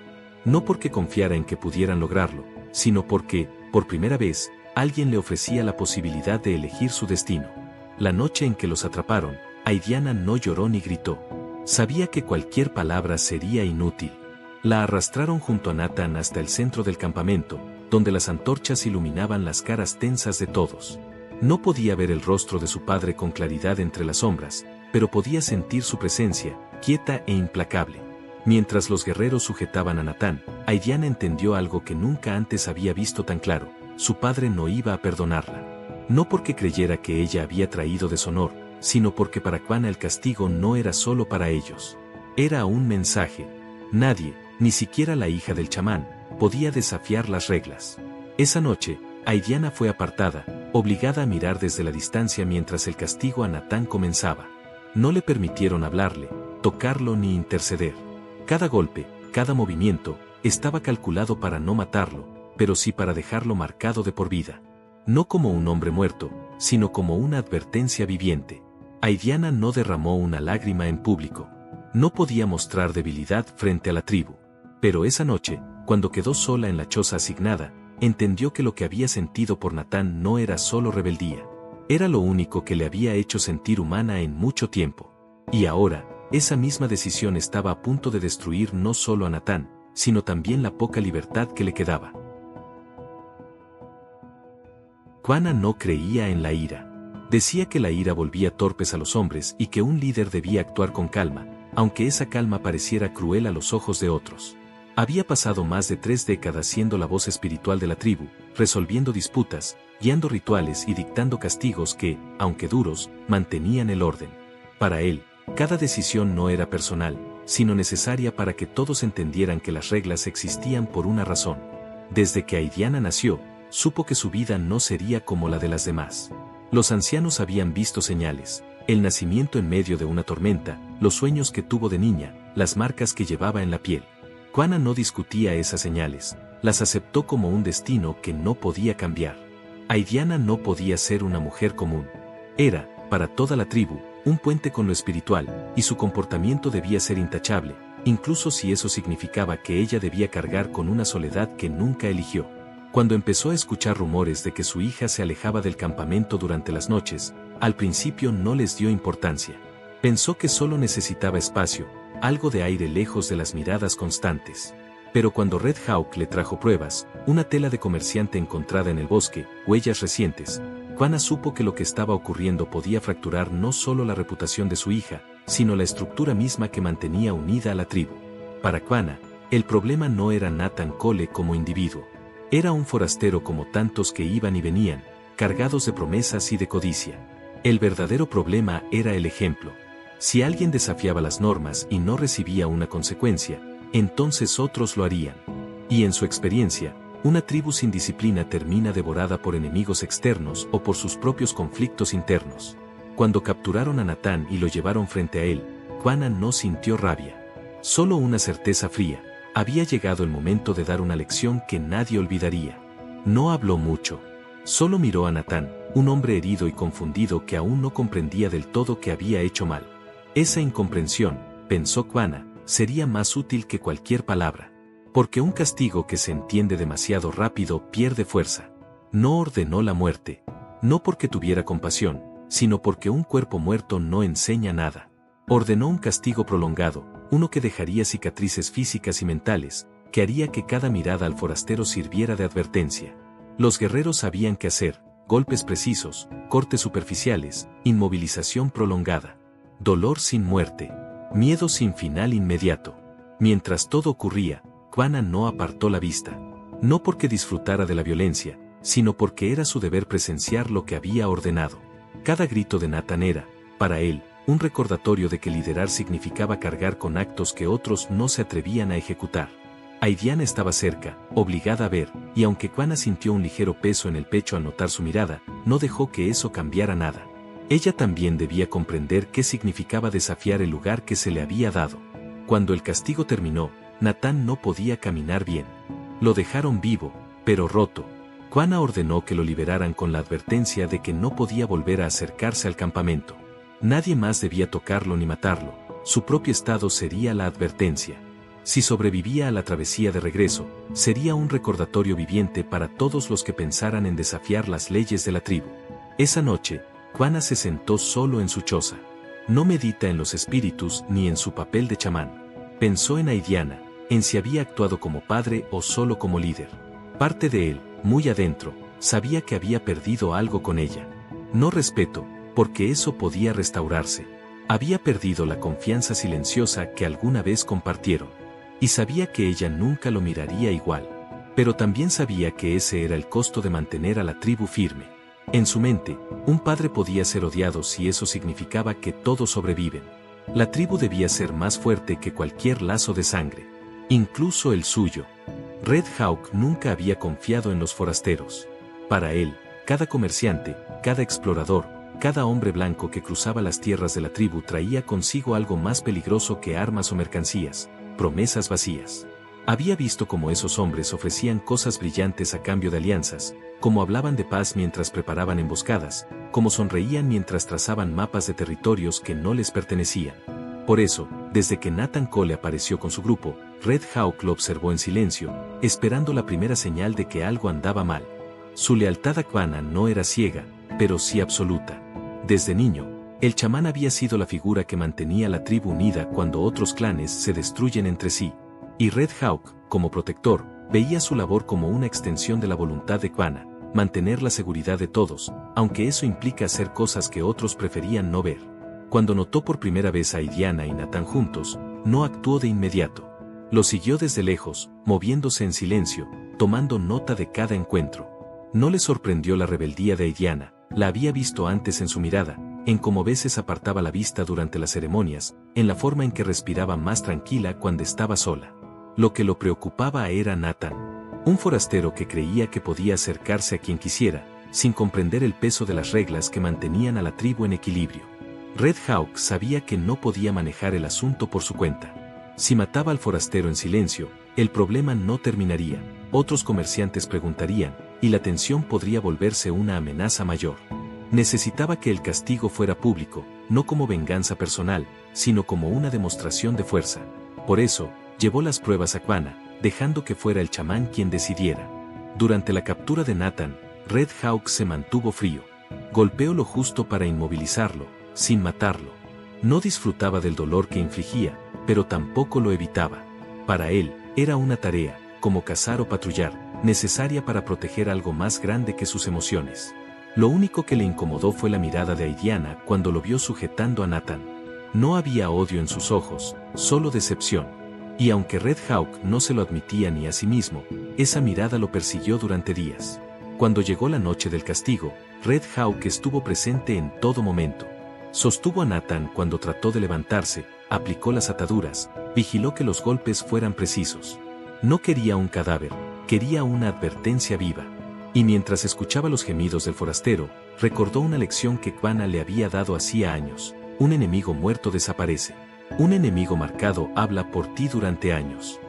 No porque confiara en que pudieran lograrlo, sino porque, por primera vez, alguien le ofrecía la posibilidad de elegir su destino. La noche en que los atraparon, Aidiana no lloró ni gritó. Sabía que cualquier palabra sería inútil. La arrastraron junto a Natán hasta el centro del campamento, donde las antorchas iluminaban las caras tensas de todos. No podía ver el rostro de su padre con claridad entre las sombras, pero podía sentir su presencia, quieta e implacable. Mientras los guerreros sujetaban a Natán, Aidiana entendió algo que nunca antes había visto tan claro: su padre no iba a perdonarla. No porque creyera que ella había traído deshonor, sino porque para Quanah el castigo no era solo para ellos. Era un mensaje. Nadie, ni siquiera la hija del chamán, podía desafiar las reglas. Esa noche, Aidiana fue apartada, obligada a mirar desde la distancia mientras el castigo a Natán comenzaba. No le permitieron hablarle, tocarlo ni interceder. Cada golpe, cada movimiento, estaba calculado para no matarlo, pero sí para dejarlo marcado de por vida. No como un hombre muerto, sino como una advertencia viviente. Aidiana no derramó una lágrima en público. No podía mostrar debilidad frente a la tribu. Pero esa noche, cuando quedó sola en la choza asignada, entendió que lo que había sentido por Natán no era solo rebeldía. Era lo único que le había hecho sentir humana en mucho tiempo. Y ahora, esa misma decisión estaba a punto de destruir no solo a Natán, sino también la poca libertad que le quedaba. Quanah no creía en la ira. Decía que la ira volvía torpes a los hombres y que un líder debía actuar con calma, aunque esa calma pareciera cruel a los ojos de otros. Había pasado más de 3 décadas siendo la voz espiritual de la tribu, resolviendo disputas, guiando rituales y dictando castigos que, aunque duros, mantenían el orden. Para él, cada decisión no era personal, sino necesaria para que todos entendieran que las reglas existían por una razón. Desde que Aidiana nació, supo que su vida no sería como la de las demás. Los ancianos habían visto señales: el nacimiento en medio de una tormenta, los sueños que tuvo de niña, las marcas que llevaba en la piel. Quanah no discutía esas señales, las aceptó como un destino que no podía cambiar. Aidiana no podía ser una mujer común. Era, para toda la tribu, un puente con lo espiritual, y su comportamiento debía ser intachable, incluso si eso significaba que ella debía cargar con una soledad que nunca eligió. Cuando empezó a escuchar rumores de que su hija se alejaba del campamento durante las noches, al principio no les dio importancia. Pensó que solo necesitaba espacio, algo de aire lejos de las miradas constantes. Pero cuando Red Hawk le trajo pruebas, una tela de comerciante encontrada en el bosque, huellas recientes, Quanah supo que lo que estaba ocurriendo podía fracturar no solo la reputación de su hija, sino la estructura misma que mantenía unida a la tribu. Para Quanah, el problema no era Natán Cole como individuo. Era un forastero como tantos que iban y venían, cargados de promesas y de codicia. El verdadero problema era el ejemplo. Si alguien desafiaba las normas y no recibía una consecuencia, entonces otros lo harían. Y en su experiencia, Una tribu sin disciplina termina devorada por enemigos externos o por sus propios conflictos internos. Cuando capturaron a Natán y lo llevaron frente a él, Juana no sintió rabia. Solo una certeza fría: había llegado el momento de dar una lección que nadie olvidaría. No habló mucho. Solo miró a Natán, un hombre herido y confundido que aún no comprendía del todo que había hecho mal. Esa incomprensión, pensó Juana, sería más útil que cualquier palabra. Porque un castigo que se entiende demasiado rápido pierde fuerza. No ordenó la muerte. No porque tuviera compasión, sino porque un cuerpo muerto no enseña nada. Ordenó un castigo prolongado, uno que dejaría cicatrices físicas y mentales, que haría que cada mirada al forastero sirviera de advertencia. Los guerreros sabían qué hacer: golpes precisos, cortes superficiales, inmovilización prolongada. Dolor sin muerte, miedo sin final inmediato. Mientras todo ocurría, Juana no apartó la vista. No porque disfrutara de la violencia, sino porque era su deber presenciar lo que había ordenado. Cada grito de Natán era, para él, un recordatorio de que liderar significaba cargar con actos que otros no se atrevían a ejecutar. Aidiana estaba cerca, obligada a ver, y aunque Juana sintió un ligero peso en el pecho al notar su mirada, no dejó que eso cambiara nada. Ella también debía comprender qué significaba desafiar el lugar que se le había dado. Cuando el castigo terminó, Natán no podía caminar bien. Lo dejaron vivo, pero roto. Juana ordenó que lo liberaran con la advertencia de que no podía volver a acercarse al campamento. Nadie más debía tocarlo ni matarlo, su propio estado sería la advertencia. Si sobrevivía a la travesía de regreso, sería un recordatorio viviente para todos los que pensaran en desafiar las leyes de la tribu. Esa noche, Juana se sentó solo en su choza. No medita en los espíritus ni en su papel de chamán. Pensó en Aidiana, en si había actuado como padre o solo como líder. Parte de él, muy adentro, sabía que había perdido algo con ella. No respeto, porque eso podía restaurarse. Había perdido la confianza silenciosa que alguna vez compartieron. Y sabía que ella nunca lo miraría igual. Pero también sabía que ese era el costo de mantener a la tribu firme. En su mente, un padre podía ser odiado si eso significaba que todos sobreviven. La tribu debía ser más fuerte que cualquier lazo de sangre. Incluso el suyo. Red Hawk nunca había confiado en los forasteros. Para él, cada comerciante, cada explorador, cada hombre blanco que cruzaba las tierras de la tribu traía consigo algo más peligroso que armas o mercancías: promesas vacías. Había visto cómo esos hombres ofrecían cosas brillantes a cambio de alianzas, cómo hablaban de paz mientras preparaban emboscadas, cómo sonreían mientras trazaban mapas de territorios que no les pertenecían. Por eso, desde que Natán Cole apareció con su grupo, Red Hawk lo observó en silencio, esperando la primera señal de que algo andaba mal. Su lealtad a Juana no era ciega, pero sí absoluta. Desde niño, el chamán había sido la figura que mantenía a la tribu unida cuando otros clanes se destruyen entre sí. Y Red Hawk, como protector, veía su labor como una extensión de la voluntad de Juana: mantener la seguridad de todos, aunque eso implica hacer cosas que otros preferían no ver. Cuando notó por primera vez a Aidiana y Natán juntos, no actuó de inmediato. Lo siguió desde lejos, moviéndose en silencio, tomando nota de cada encuentro. No le sorprendió la rebeldía de Aidiana, la había visto antes en su mirada, en cómo a veces apartaba la vista durante las ceremonias, en la forma en que respiraba más tranquila cuando estaba sola. Lo que lo preocupaba era Natán. Un forastero que creía que podía acercarse a quien quisiera, sin comprender el peso de las reglas que mantenían a la tribu en equilibrio. Red Hawk sabía que no podía manejar el asunto por su cuenta. Si mataba al forastero en silencio, el problema no terminaría, otros comerciantes preguntarían, y la tensión podría volverse una amenaza mayor. Necesitaba que el castigo fuera público, no como venganza personal, sino como una demostración de fuerza. Por eso, llevó las pruebas a Juana, dejando que fuera el chamán quien decidiera. Durante la captura de Natán, Red Hawk se mantuvo frío. Golpeó lo justo para inmovilizarlo, sin matarlo. No disfrutaba del dolor que infligía, pero tampoco lo evitaba. Para él, era una tarea, como cazar o patrullar, necesaria para proteger algo más grande que sus emociones. Lo único que le incomodó fue la mirada de Aidiana cuando lo vio sujetando a Natán. No había odio en sus ojos, solo decepción. Y aunque Red Hawk no se lo admitía ni a sí mismo, esa mirada lo persiguió durante días. Cuando llegó la noche del castigo, Red Hawk estuvo presente en todo momento. Sostuvo a Natán cuando trató de levantarse, aplicó las ataduras, vigiló que los golpes fueran precisos. No quería un cadáver, quería una advertencia viva. Y mientras escuchaba los gemidos del forastero, recordó una lección que Quanah le había dado hacía años: un enemigo muerto desaparece. Un enemigo marcado habla por ti durante años.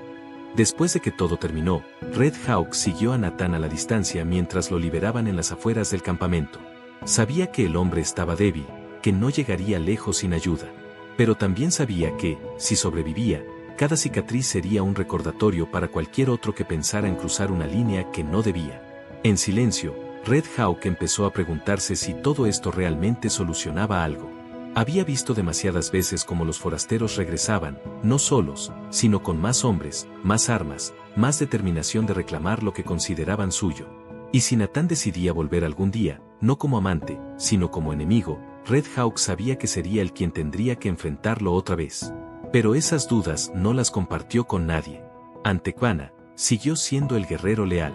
Después de que todo terminó, Red Hawk siguió a Nathan a la distancia mientras lo liberaban en las afueras del campamento. Sabía que el hombre estaba débil, que no llegaría lejos sin ayuda. Pero también sabía que, si sobrevivía, cada cicatriz sería un recordatorio para cualquier otro que pensara en cruzar una línea que no debía. En silencio, Red Hawk empezó a preguntarse si todo esto realmente solucionaba algo. Había visto demasiadas veces cómo los forasteros regresaban, no solos, sino con más hombres, más armas, más determinación de reclamar lo que consideraban suyo. Y si Nathan decidía volver algún día, no como amante, sino como enemigo, Red Hawk sabía que sería él quien tendría que enfrentarlo otra vez. Pero esas dudas no las compartió con nadie. Ante Quanah, siguió siendo el guerrero leal.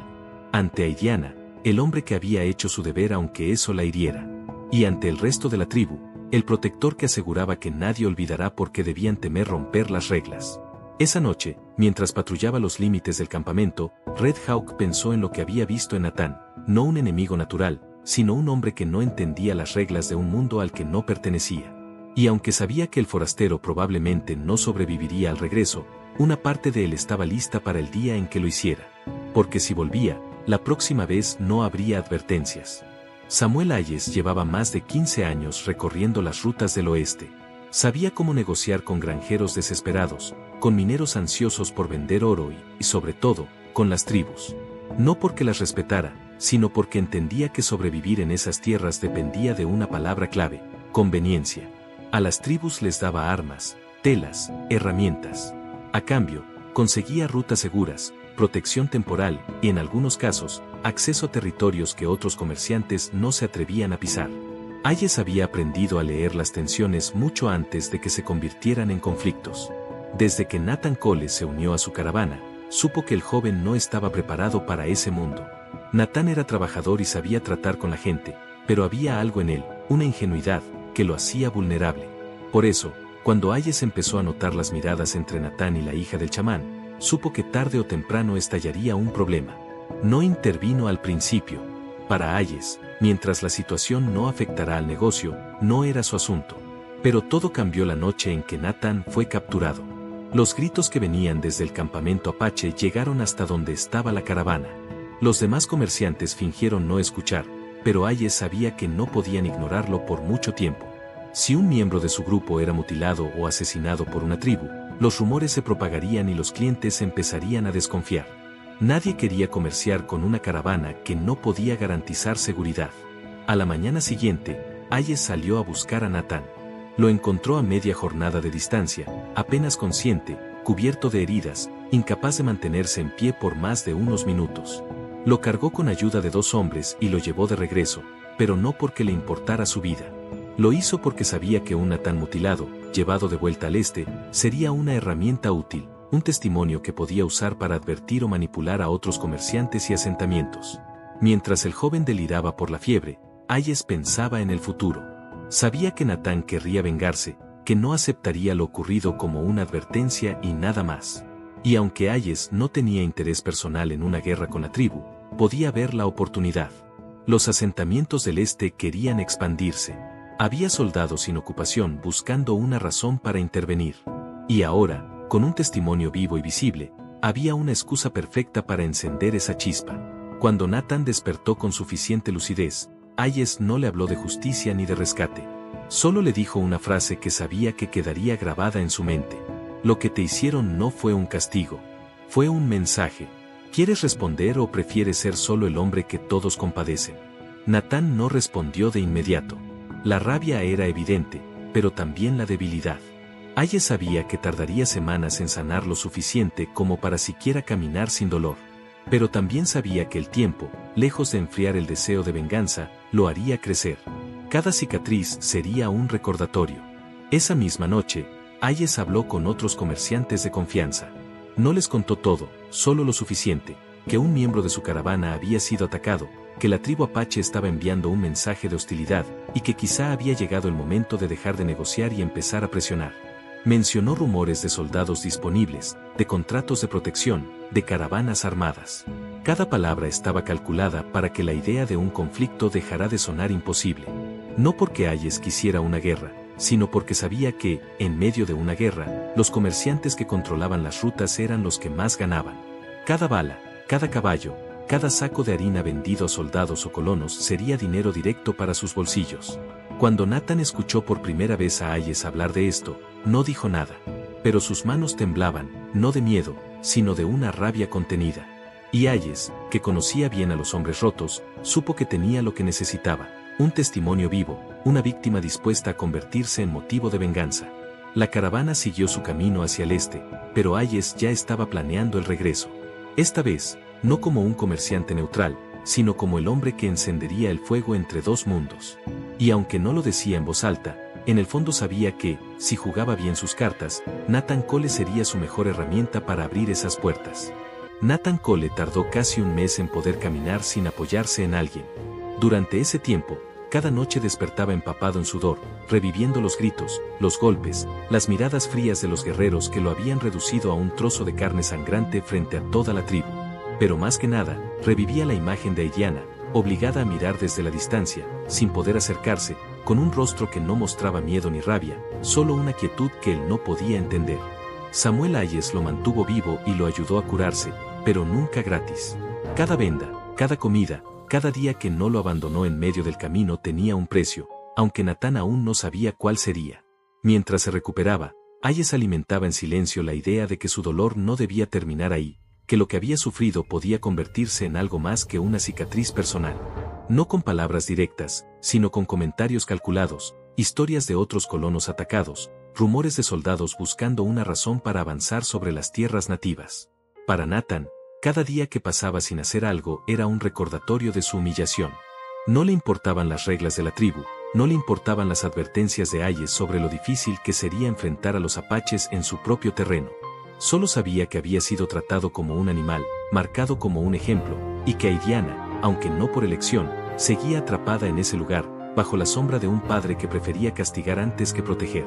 Ante Aidiana, el hombre que había hecho su deber aunque eso la hiriera. Y ante el resto de la tribu, el protector que aseguraba que nadie olvidará por qué debían temer romper las reglas. Esa noche, mientras patrullaba los límites del campamento, Red Hawk pensó en lo que había visto en Nathan: no un enemigo natural, sino un hombre que no entendía las reglas de un mundo al que no pertenecía. Y aunque sabía que el forastero probablemente no sobreviviría al regreso, una parte de él estaba lista para el día en que lo hiciera. Porque si volvía, la próxima vez no habría advertencias. Samuel Hayes llevaba más de 15 años recorriendo las rutas del oeste. Sabía cómo negociar con granjeros desesperados, con mineros ansiosos por vender oro y, sobre todo, con las tribus. No porque las respetara, sino porque entendía que sobrevivir en esas tierras dependía de una palabra clave: conveniencia. A las tribus les daba armas, telas, herramientas. A cambio, conseguía rutas seguras, protección temporal y, en algunos casos, acceso a territorios que otros comerciantes no se atrevían a pisar. Hayes había aprendido a leer las tensiones mucho antes de que se convirtieran en conflictos. Desde que Nathan Cole se unió a su caravana, supo que el joven no estaba preparado para ese mundo. Nathan era trabajador y sabía tratar con la gente, pero había algo en él, una ingenuidad, que lo hacía vulnerable. Por eso, cuando Hayes empezó a notar las miradas entre Nathan y la hija del chamán, supo que tarde o temprano estallaría un problema. No intervino al principio. Para Hayes, mientras la situación no afectara al negocio, no era su asunto. Pero todo cambió la noche en que Nathan fue capturado. Los gritos que venían desde el campamento Apache llegaron hasta donde estaba la caravana. Los demás comerciantes fingieron no escuchar, pero Hayes sabía que no podían ignorarlo por mucho tiempo. Si un miembro de su grupo era mutilado o asesinado por una tribu, los rumores se propagarían y los clientes empezarían a desconfiar. Nadie quería comerciar con una caravana que no podía garantizar seguridad. A la mañana siguiente, Hayes salió a buscar a Nathan. Lo encontró a media jornada de distancia, apenas consciente, cubierto de heridas, incapaz de mantenerse en pie por más de unos minutos. Lo cargó con ayuda de 2 hombres y lo llevó de regreso, pero no porque le importara su vida. Lo hizo porque sabía que un Nathan mutilado, llevado de vuelta al este, sería una herramienta útil, un testimonio que podía usar para advertir o manipular a otros comerciantes y asentamientos. Mientras el joven deliraba por la fiebre, Hayes pensaba en el futuro. Sabía que Nathan querría vengarse, que no aceptaría lo ocurrido como una advertencia y nada más. Y aunque Hayes no tenía interés personal en una guerra con la tribu, podía ver la oportunidad. Los asentamientos del este querían expandirse. Había soldados sin ocupación buscando una razón para intervenir. Y ahora, con un testimonio vivo y visible, había una excusa perfecta para encender esa chispa. Cuando Nathan despertó con suficiente lucidez, Hayes no le habló de justicia ni de rescate. Solo le dijo una frase que sabía que quedaría grabada en su mente. Lo que te hicieron no fue un castigo. Fue un mensaje. ¿Quieres responder o prefieres ser solo el hombre que todos compadecen? Nathan no respondió de inmediato. La rabia era evidente, pero también la debilidad. Hayes sabía que tardaría semanas en sanar lo suficiente como para siquiera caminar sin dolor. Pero también sabía que el tiempo, lejos de enfriar el deseo de venganza, lo haría crecer. Cada cicatriz sería un recordatorio. Esa misma noche, Hayes habló con otros comerciantes de confianza. No les contó todo, solo lo suficiente, que un miembro de su caravana había sido atacado, que la tribu Apache estaba enviando un mensaje de hostilidad, y que quizá había llegado el momento de dejar de negociar y empezar a presionar. Mencionó rumores de soldados disponibles, de contratos de protección, de caravanas armadas. Cada palabra estaba calculada para que la idea de un conflicto dejara de sonar imposible. No porque Hayes quisiera una guerra, sino porque sabía que, en medio de una guerra, los comerciantes que controlaban las rutas eran los que más ganaban. Cada bala, cada caballo, cada saco de harina vendido a soldados o colonos sería dinero directo para sus bolsillos. Cuando Nathan escuchó por primera vez a Hayes hablar de esto, no dijo nada. Pero sus manos temblaban, no de miedo, sino de una rabia contenida. Y Hayes, que conocía bien a los hombres rotos, supo que tenía lo que necesitaba: un testimonio vivo, una víctima dispuesta a convertirse en motivo de venganza. La caravana siguió su camino hacia el este, pero Hayes ya estaba planeando el regreso. Esta vez, no como un comerciante neutral, sino como el hombre que encendería el fuego entre dos mundos. Y aunque no lo decía en voz alta, en el fondo sabía que, si jugaba bien sus cartas, Nathan Cole sería su mejor herramienta para abrir esas puertas. Nathan Cole tardó casi un mes en poder caminar sin apoyarse en alguien. Durante ese tiempo, cada noche despertaba empapado en sudor, reviviendo los gritos, los golpes, las miradas frías de los guerreros que lo habían reducido a un trozo de carne sangrante frente a toda la tribu. Pero más que nada, revivía la imagen de Aidiana, obligada a mirar desde la distancia, sin poder acercarse, con un rostro que no mostraba miedo ni rabia, solo una quietud que él no podía entender. Samuel Hayes lo mantuvo vivo y lo ayudó a curarse, pero nunca gratis. Cada venda, cada comida, cada día que no lo abandonó en medio del camino tenía un precio, aunque Nathan aún no sabía cuál sería. Mientras se recuperaba, Hayes alimentaba en silencio la idea de que su dolor no debía terminar ahí, que lo que había sufrido podía convertirse en algo más que una cicatriz personal. No con palabras directas, sino con comentarios calculados, historias de otros colonos atacados, rumores de soldados buscando una razón para avanzar sobre las tierras nativas. Para Nathan, cada día que pasaba sin hacer algo era un recordatorio de su humillación. No le importaban las reglas de la tribu, no le importaban las advertencias de Hayes sobre lo difícil que sería enfrentar a los apaches en su propio terreno. Solo sabía que había sido tratado como un animal, marcado como un ejemplo, y que Aidiana, aunque no por elección, seguía atrapada en ese lugar, bajo la sombra de un padre que prefería castigar antes que proteger.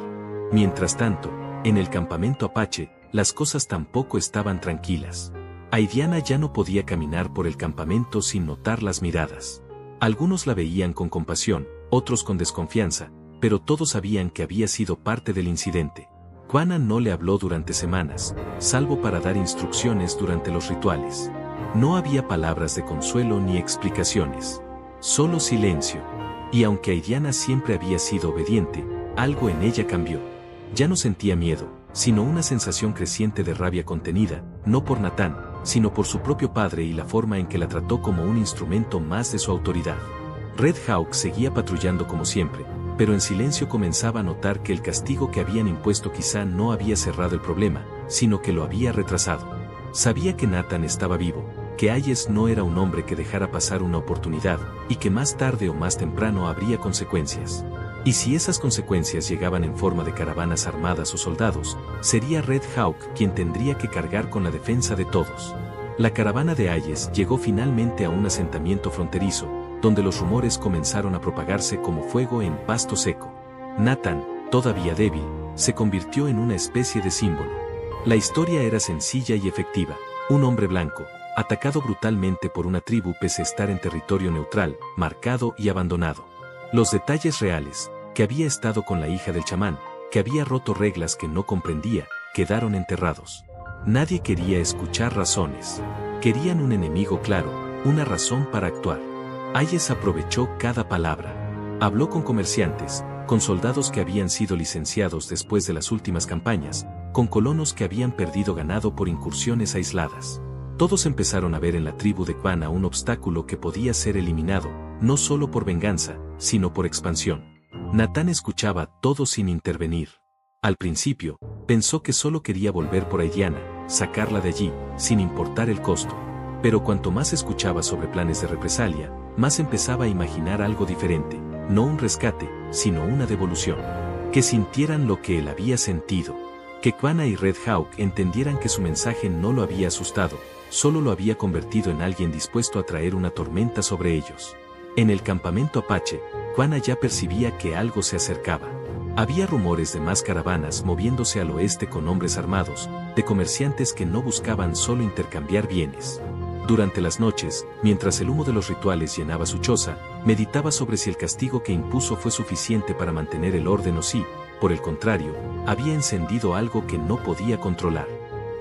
Mientras tanto, en el campamento apache, las cosas tampoco estaban tranquilas. Aidiana ya no podía caminar por el campamento sin notar las miradas. Algunos la veían con compasión, otros con desconfianza, pero todos sabían que había sido parte del incidente. Quanah no le habló durante semanas, salvo para dar instrucciones durante los rituales. No había palabras de consuelo ni explicaciones. Solo silencio. Y aunque Aidiana siempre había sido obediente, algo en ella cambió. Ya no sentía miedo, sino una sensación creciente de rabia contenida, no por Nathan, sino por su propio padre y la forma en que la trató como un instrumento más de su autoridad. Red Hawk seguía patrullando como siempre, pero en silencio comenzaba a notar que el castigo que habían impuesto quizá no había cerrado el problema, sino que lo había retrasado. Sabía que Nathan estaba vivo, que Hayes no era un hombre que dejara pasar una oportunidad, y que más tarde o más temprano habría consecuencias. Y si esas consecuencias llegaban en forma de caravanas armadas o soldados, sería Red Hawk quien tendría que cargar con la defensa de todos. La caravana de Hayes llegó finalmente a un asentamiento fronterizo, donde los rumores comenzaron a propagarse como fuego en pasto seco. Nathan, todavía débil, se convirtió en una especie de símbolo. La historia era sencilla y efectiva: un hombre blanco, atacado brutalmente por una tribu pese a estar en territorio neutral, marcado y abandonado. Los detalles reales, que había estado con la hija del chamán, que había roto reglas que no comprendía, quedaron enterrados. Nadie quería escuchar razones. Querían un enemigo claro, una razón para actuar. Hayes aprovechó cada palabra. Habló con comerciantes, con soldados que habían sido licenciados después de las últimas campañas, con colonos que habían perdido ganado por incursiones aisladas. Todos empezaron a ver en la tribu de Quanah un obstáculo que podía ser eliminado, no solo por venganza, sino por expansión. Nathan escuchaba todo sin intervenir. Al principio, pensó que solo quería volver por Aidiana, sacarla de allí, sin importar el costo. Pero cuanto más escuchaba sobre planes de represalia, más empezaba a imaginar algo diferente, no un rescate, sino una devolución. Que sintieran lo que él había sentido. Que Quanah y Red Hawk entendieran que su mensaje no lo había asustado, solo lo había convertido en alguien dispuesto a traer una tormenta sobre ellos. En el campamento apache, Quanah ya percibía que algo se acercaba. Había rumores de más caravanas moviéndose al oeste con hombres armados, de comerciantes que no buscaban solo intercambiar bienes. Durante las noches, mientras el humo de los rituales llenaba su choza, meditaba sobre si el castigo que impuso fue suficiente para mantener el orden o si, por el contrario, había encendido algo que no podía controlar.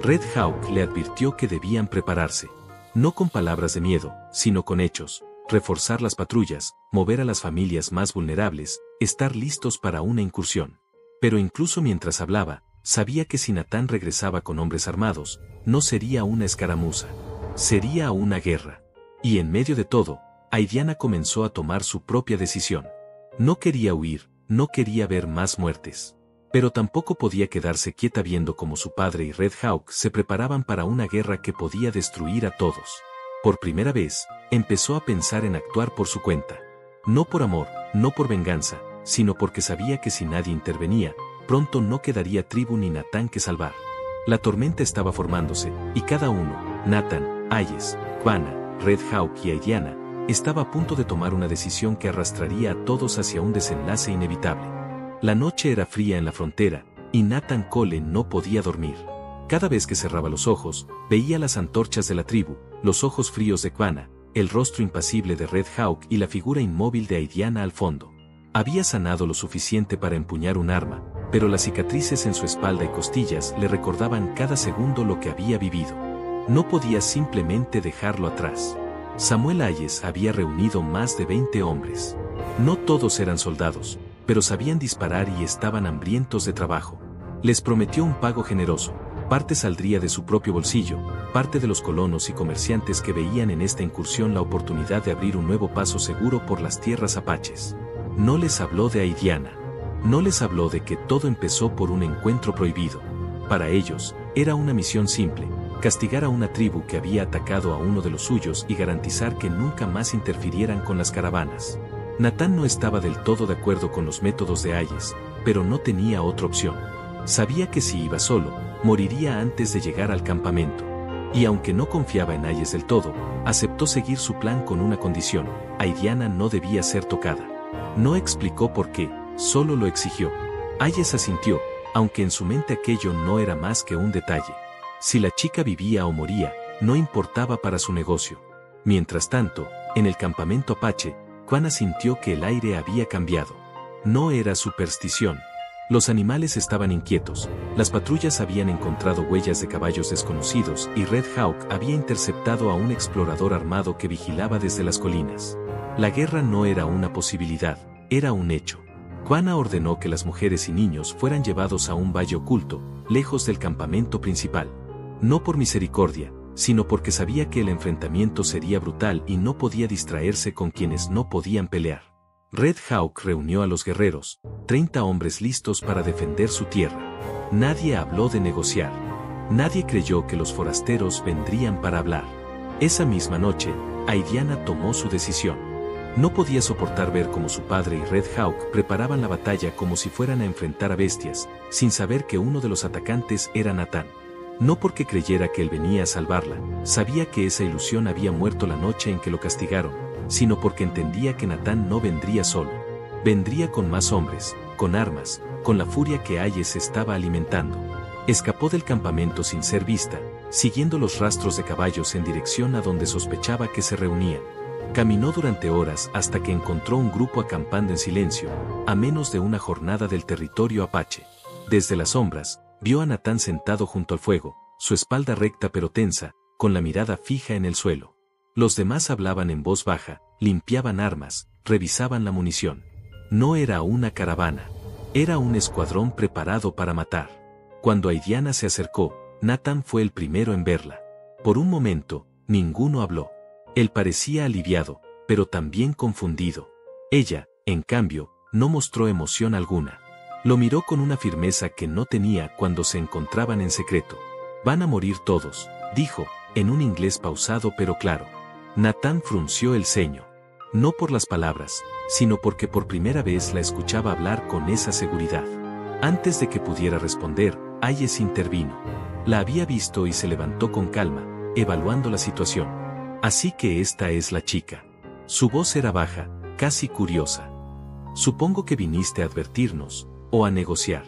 Red Hawk le advirtió que debían prepararse. No con palabras de miedo, sino con hechos. Reforzar las patrullas, mover a las familias más vulnerables, estar listos para una incursión. Pero incluso mientras hablaba, sabía que si Nathan regresaba con hombres armados, no sería una escaramuza. Sería una guerra. Y en medio de todo, Aidiana comenzó a tomar su propia decisión. No quería huir, no quería ver más muertes. Pero tampoco podía quedarse quieta viendo cómo su padre y Red Hawk se preparaban para una guerra que podía destruir a todos. Por primera vez, empezó a pensar en actuar por su cuenta. No por amor, no por venganza, sino porque sabía que si nadie intervenía, pronto no quedaría tribu ni Nathan que salvar. La tormenta estaba formándose, y cada uno, Nathan, Ayes, Kwana, Red Hawk y Aidiana, estaba a punto de tomar una decisión que arrastraría a todos hacia un desenlace inevitable. La noche era fría en la frontera, y Nathan Cole no podía dormir. Cada vez que cerraba los ojos, veía las antorchas de la tribu, los ojos fríos de Kwana, el rostro impasible de Red Hawk y la figura inmóvil de Aidiana al fondo. Había sanado lo suficiente para empuñar un arma, pero las cicatrices en su espalda y costillas le recordaban cada segundo lo que había vivido. No podía simplemente dejarlo atrás. Samuel Ayes había reunido más de 20 hombres. No todos eran soldados, pero sabían disparar y estaban hambrientos de trabajo. Les prometió un pago generoso. Parte saldría de su propio bolsillo, parte de los colonos y comerciantes que veían en esta incursión la oportunidad de abrir un nuevo paso seguro por las tierras apaches. No les habló de Aidiana. No les habló de que todo empezó por un encuentro prohibido. Para ellos, era una misión simple: castigar a una tribu que había atacado a uno de los suyos y garantizar que nunca más interfirieran con las caravanas. Nathan no estaba del todo de acuerdo con los métodos de Ayes, pero no tenía otra opción. Sabía que si iba solo, moriría antes de llegar al campamento. Y aunque no confiaba en Ayes del todo, aceptó seguir su plan con una condición: Aidiana no debía ser tocada. No explicó por qué, solo lo exigió. Ayes asintió, aunque en su mente aquello no era más que un detalle. Si la chica vivía o moría, no importaba para su negocio. Mientras tanto, en el campamento apache, Kwana sintió que el aire había cambiado. No era superstición. Los animales estaban inquietos, las patrullas habían encontrado huellas de caballos desconocidos y Red Hawk había interceptado a un explorador armado que vigilaba desde las colinas. La guerra no era una posibilidad, era un hecho. Kwana ordenó que las mujeres y niños fueran llevados a un valle oculto, lejos del campamento principal. No por misericordia, sino porque sabía que el enfrentamiento sería brutal y no podía distraerse con quienes no podían pelear. Red Hawk reunió a los guerreros, 30 hombres listos para defender su tierra. Nadie habló de negociar. Nadie creyó que los forasteros vendrían para hablar. Esa misma noche, Aidiana tomó su decisión. No podía soportar ver cómo su padre y Red Hawk preparaban la batalla como si fueran a enfrentar a bestias, sin saber que uno de los atacantes era Nathan. No porque creyera que él venía a salvarla, sabía que esa ilusión había muerto la noche en que lo castigaron, sino porque entendía que Nathan no vendría solo. Vendría con más hombres, con armas, con la furia que Ayes estaba alimentando. Escapó del campamento sin ser vista, siguiendo los rastros de caballos en dirección a donde sospechaba que se reunían. Caminó durante horas hasta que encontró un grupo acampando en silencio, a menos de una jornada del territorio apache. Desde las sombras, vio a Nathan sentado junto al fuego, su espalda recta pero tensa, con la mirada fija en el suelo. Los demás hablaban en voz baja, limpiaban armas, revisaban la munición. No era una caravana. Era un escuadrón preparado para matar. Cuando Aidiana se acercó, Nathan fue el primero en verla. Por un momento, ninguno habló. Él parecía aliviado, pero también confundido. Ella, en cambio, no mostró emoción alguna. Lo miró con una firmeza que no tenía cuando se encontraban en secreto. «Van a morir todos», dijo, en un inglés pausado pero claro. Nathan frunció el ceño. No por las palabras, sino porque por primera vez la escuchaba hablar con esa seguridad. Antes de que pudiera responder, Ayes intervino. La había visto y se levantó con calma, evaluando la situación. «Así que esta es la chica». Su voz era baja, casi curiosa. «Supongo que viniste a advertirnos», o a negociar.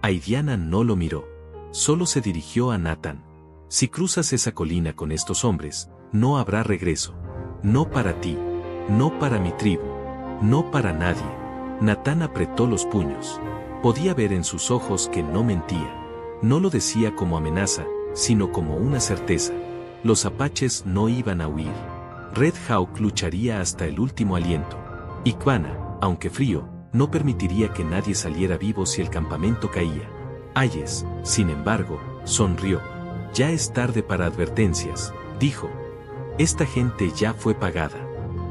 Aidiana no lo miró. Solo se dirigió a Natán. Si cruzas esa colina con estos hombres, no habrá regreso. No para ti. No para mi tribu. No para nadie. Natán apretó los puños. Podía ver en sus ojos que no mentía. No lo decía como amenaza, sino como una certeza. Los apaches no iban a huir. Red Hawk lucharía hasta el último aliento. Y Quanah, aunque frío, no permitiría que nadie saliera vivo si el campamento caía. Hayes, sin embargo, sonrió. Ya es tarde para advertencias, dijo. Esta gente ya fue pagada.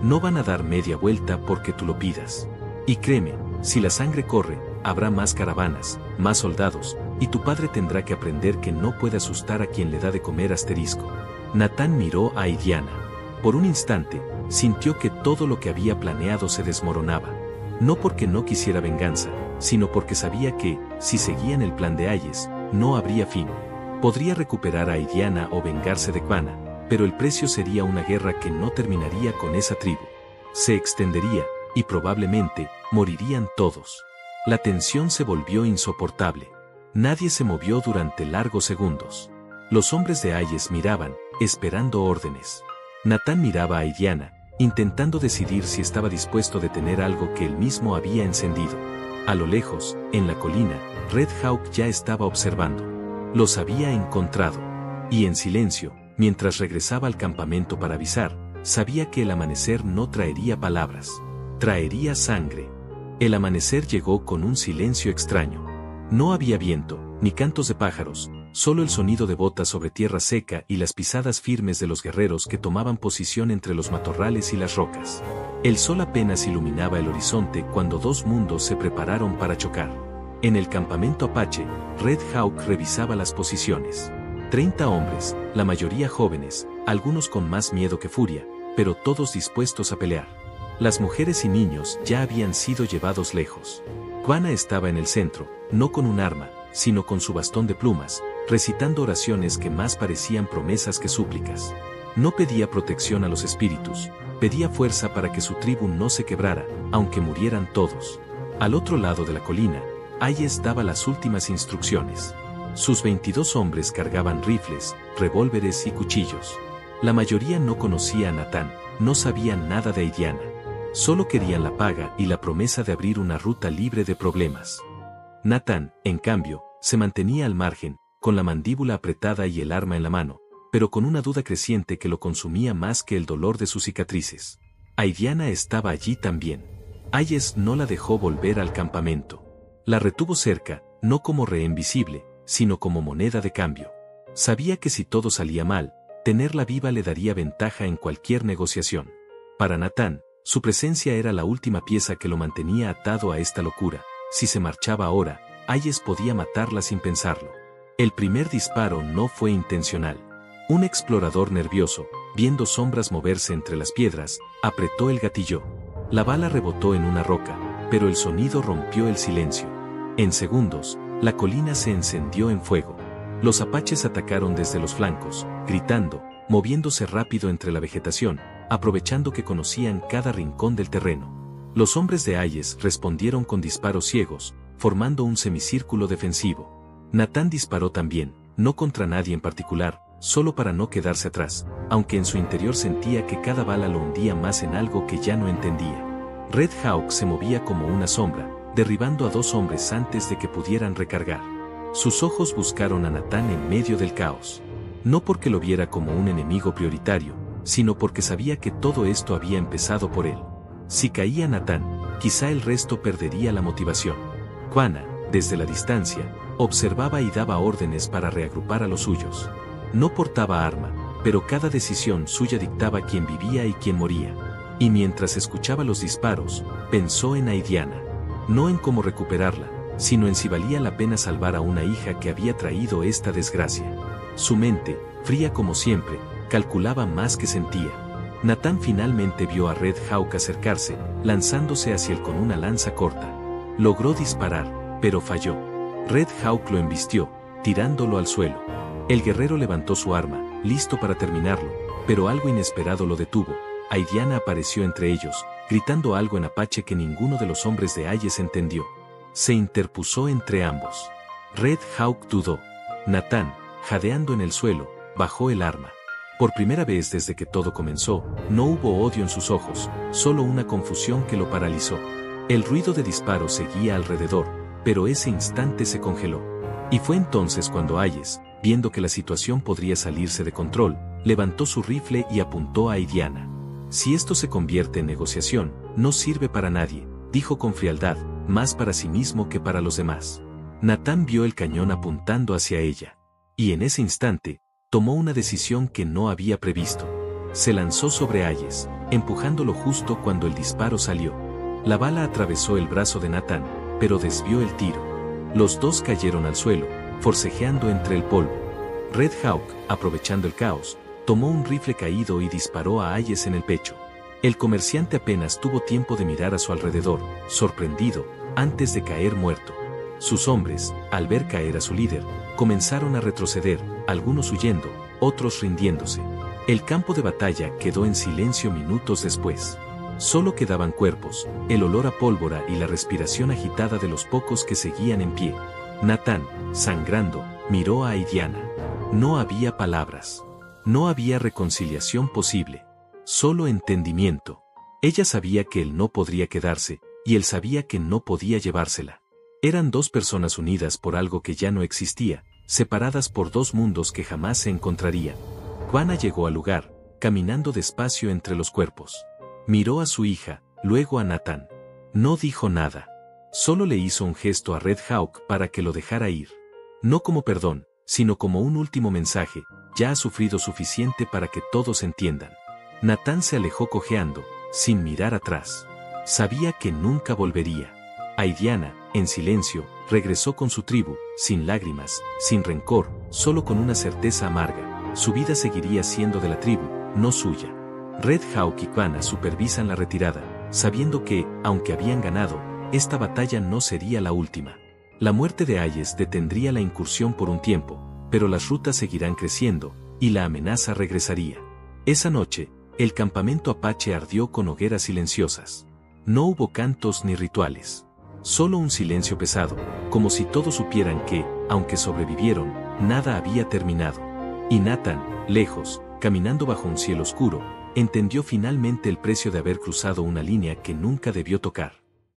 No van a dar media vuelta porque tú lo pidas. Y créeme, si la sangre corre, habrá más caravanas, más soldados, y tu padre tendrá que aprender que no puede asustar a quien le da de comer asterisco. Natán miró a Aidiana. Por un instante, sintió que todo lo que había planeado se desmoronaba. No porque no quisiera venganza, sino porque sabía que, si seguían el plan de Hayes, no habría fin. Podría recuperar a Aidiana o vengarse de Quanah, pero el precio sería una guerra que no terminaría con esa tribu. Se extendería, y probablemente, morirían todos. La tensión se volvió insoportable. Nadie se movió durante largos segundos. Los hombres de Hayes miraban, esperando órdenes. Natán miraba a Aidiana, intentando decidir si estaba dispuesto a detener algo que él mismo había encendido. A lo lejos, en la colina, Red Hawk ya estaba observando. Los había encontrado. Y en silencio, mientras regresaba al campamento para avisar, sabía que el amanecer no traería palabras. Traería sangre. El amanecer llegó con un silencio extraño. No había viento, ni cantos de pájaros, solo el sonido de botas sobre tierra seca y las pisadas firmes de los guerreros que tomaban posición entre los matorrales y las rocas. El sol apenas iluminaba el horizonte cuando dos mundos se prepararon para chocar. En el campamento apache, Red Hawk revisaba las posiciones. 30 hombres, la mayoría jóvenes, algunos con más miedo que furia, pero todos dispuestos a pelear. Las mujeres y niños ya habían sido llevados lejos. Quanah estaba en el centro, no con un arma, sino con su bastón de plumas, recitando oraciones que más parecían promesas que súplicas. No pedía protección a los espíritus, pedía fuerza para que su tribu no se quebrara, aunque murieran todos. Al otro lado de la colina, Hayes daba las últimas instrucciones. Sus 22 hombres cargaban rifles, revólveres y cuchillos. La mayoría no conocía a Natán, no sabían nada de Aidiana. Solo querían la paga y la promesa de abrir una ruta libre de problemas. Natán, en cambio, se mantenía al margen, con la mandíbula apretada y el arma en la mano, pero con una duda creciente que lo consumía más que el dolor de sus cicatrices. Aidiana estaba allí también. Hayes no la dejó volver al campamento. La retuvo cerca, no como rehén visible, sino como moneda de cambio. Sabía que si todo salía mal, tenerla viva le daría ventaja en cualquier negociación. Para Natán, su presencia era la última pieza que lo mantenía atado a esta locura. Si se marchaba ahora, Hayes podía matarla sin pensarlo. El primer disparo no fue intencional. Un explorador nervioso, viendo sombras moverse entre las piedras, apretó el gatillo. La bala rebotó en una roca, pero el sonido rompió el silencio. En segundos, la colina se encendió en fuego. Los apaches atacaron desde los flancos, gritando, moviéndose rápido entre la vegetación, aprovechando que conocían cada rincón del terreno. Los hombres de Hayes respondieron con disparos ciegos, formando un semicírculo defensivo. Natán disparó también, no contra nadie en particular, solo para no quedarse atrás, aunque en su interior sentía que cada bala lo hundía más en algo que ya no entendía. Red Hawk se movía como una sombra, derribando a 2 hombres antes de que pudieran recargar. Sus ojos buscaron a Natán en medio del caos. No porque lo viera como un enemigo prioritario, sino porque sabía que todo esto había empezado por él. Si caía Natán, quizá el resto perdería la motivación. Quanah, desde la distancia, observaba y daba órdenes para reagrupar a los suyos. No portaba arma, pero cada decisión suya dictaba quién vivía y quién moría. Y mientras escuchaba los disparos, pensó en Aidiana. No en cómo recuperarla, sino en si valía la pena salvar a una hija que había traído esta desgracia. Su mente, fría como siempre, calculaba más que sentía. Natán finalmente vio a Red Hawk acercarse, lanzándose hacia él con una lanza corta. Logró disparar, pero falló. Red Hawk lo embistió, tirándolo al suelo. El guerrero levantó su arma, listo para terminarlo, pero algo inesperado lo detuvo. Aidiana apareció entre ellos, gritando algo en apache que ninguno de los hombres de Hayes entendió. se interpuso entre ambos. Red Hawk dudó. Nathan, jadeando en el suelo, bajó el arma. Por primera vez desde que todo comenzó, no hubo odio en sus ojos, solo una confusión que lo paralizó. El ruido de disparos seguía alrededor, pero ese instante se congeló. Y fue entonces cuando Hayes, viendo que la situación podría salirse de control, levantó su rifle y apuntó a Aidiana. Si esto se convierte en negociación, no sirve para nadie, dijo con frialdad, más para sí mismo que para los demás. Nathan vio el cañón apuntando hacia ella. Y en ese instante, tomó una decisión que no había previsto. Se lanzó sobre Hayes, empujándolo justo cuando el disparo salió. La bala atravesó el brazo de Nathan, pero desvió el tiro. Los dos cayeron al suelo, forcejeando entre el polvo. Red Hawk, aprovechando el caos, tomó un rifle caído y disparó a Hayes en el pecho. El comerciante apenas tuvo tiempo de mirar a su alrededor, sorprendido, antes de caer muerto. Sus hombres, al ver caer a su líder, comenzaron a retroceder, algunos huyendo, otros rindiéndose. El campo de batalla quedó en silencio minutos después. Solo quedaban cuerpos, el olor a pólvora y la respiración agitada de los pocos que seguían en pie. Nathan, sangrando, miró a Aidiana. No había palabras. No había reconciliación posible. Solo entendimiento. Ella sabía que él no podría quedarse, y él sabía que no podía llevársela. Eran dos personas unidas por algo que ya no existía, separadas por dos mundos que jamás se encontrarían. Juana llegó al lugar, caminando despacio entre los cuerpos. Miró a su hija, luego a Nathan. No dijo nada. Solo le hizo un gesto a Red Hawk para que lo dejara ir. No como perdón, sino como un último mensaje, ya ha sufrido suficiente para que todos entiendan. Nathan se alejó cojeando, sin mirar atrás. Sabía que nunca volvería. Aidiana, en silencio, regresó con su tribu, sin lágrimas, sin rencor, solo con una certeza amarga. Su vida seguiría siendo de la tribu, no suya. Red Hawk y Juana supervisan la retirada, sabiendo que, aunque habían ganado, esta batalla no sería la última. La muerte de Hayes detendría la incursión por un tiempo, pero las rutas seguirán creciendo, y la amenaza regresaría. Esa noche, el campamento apache ardió con hogueras silenciosas. No hubo cantos ni rituales. Solo un silencio pesado, como si todos supieran que, aunque sobrevivieron, nada había terminado. Y Nathan, lejos, caminando bajo un cielo oscuro, entendió finalmente el precio de haber cruzado una línea que nunca debió tocar.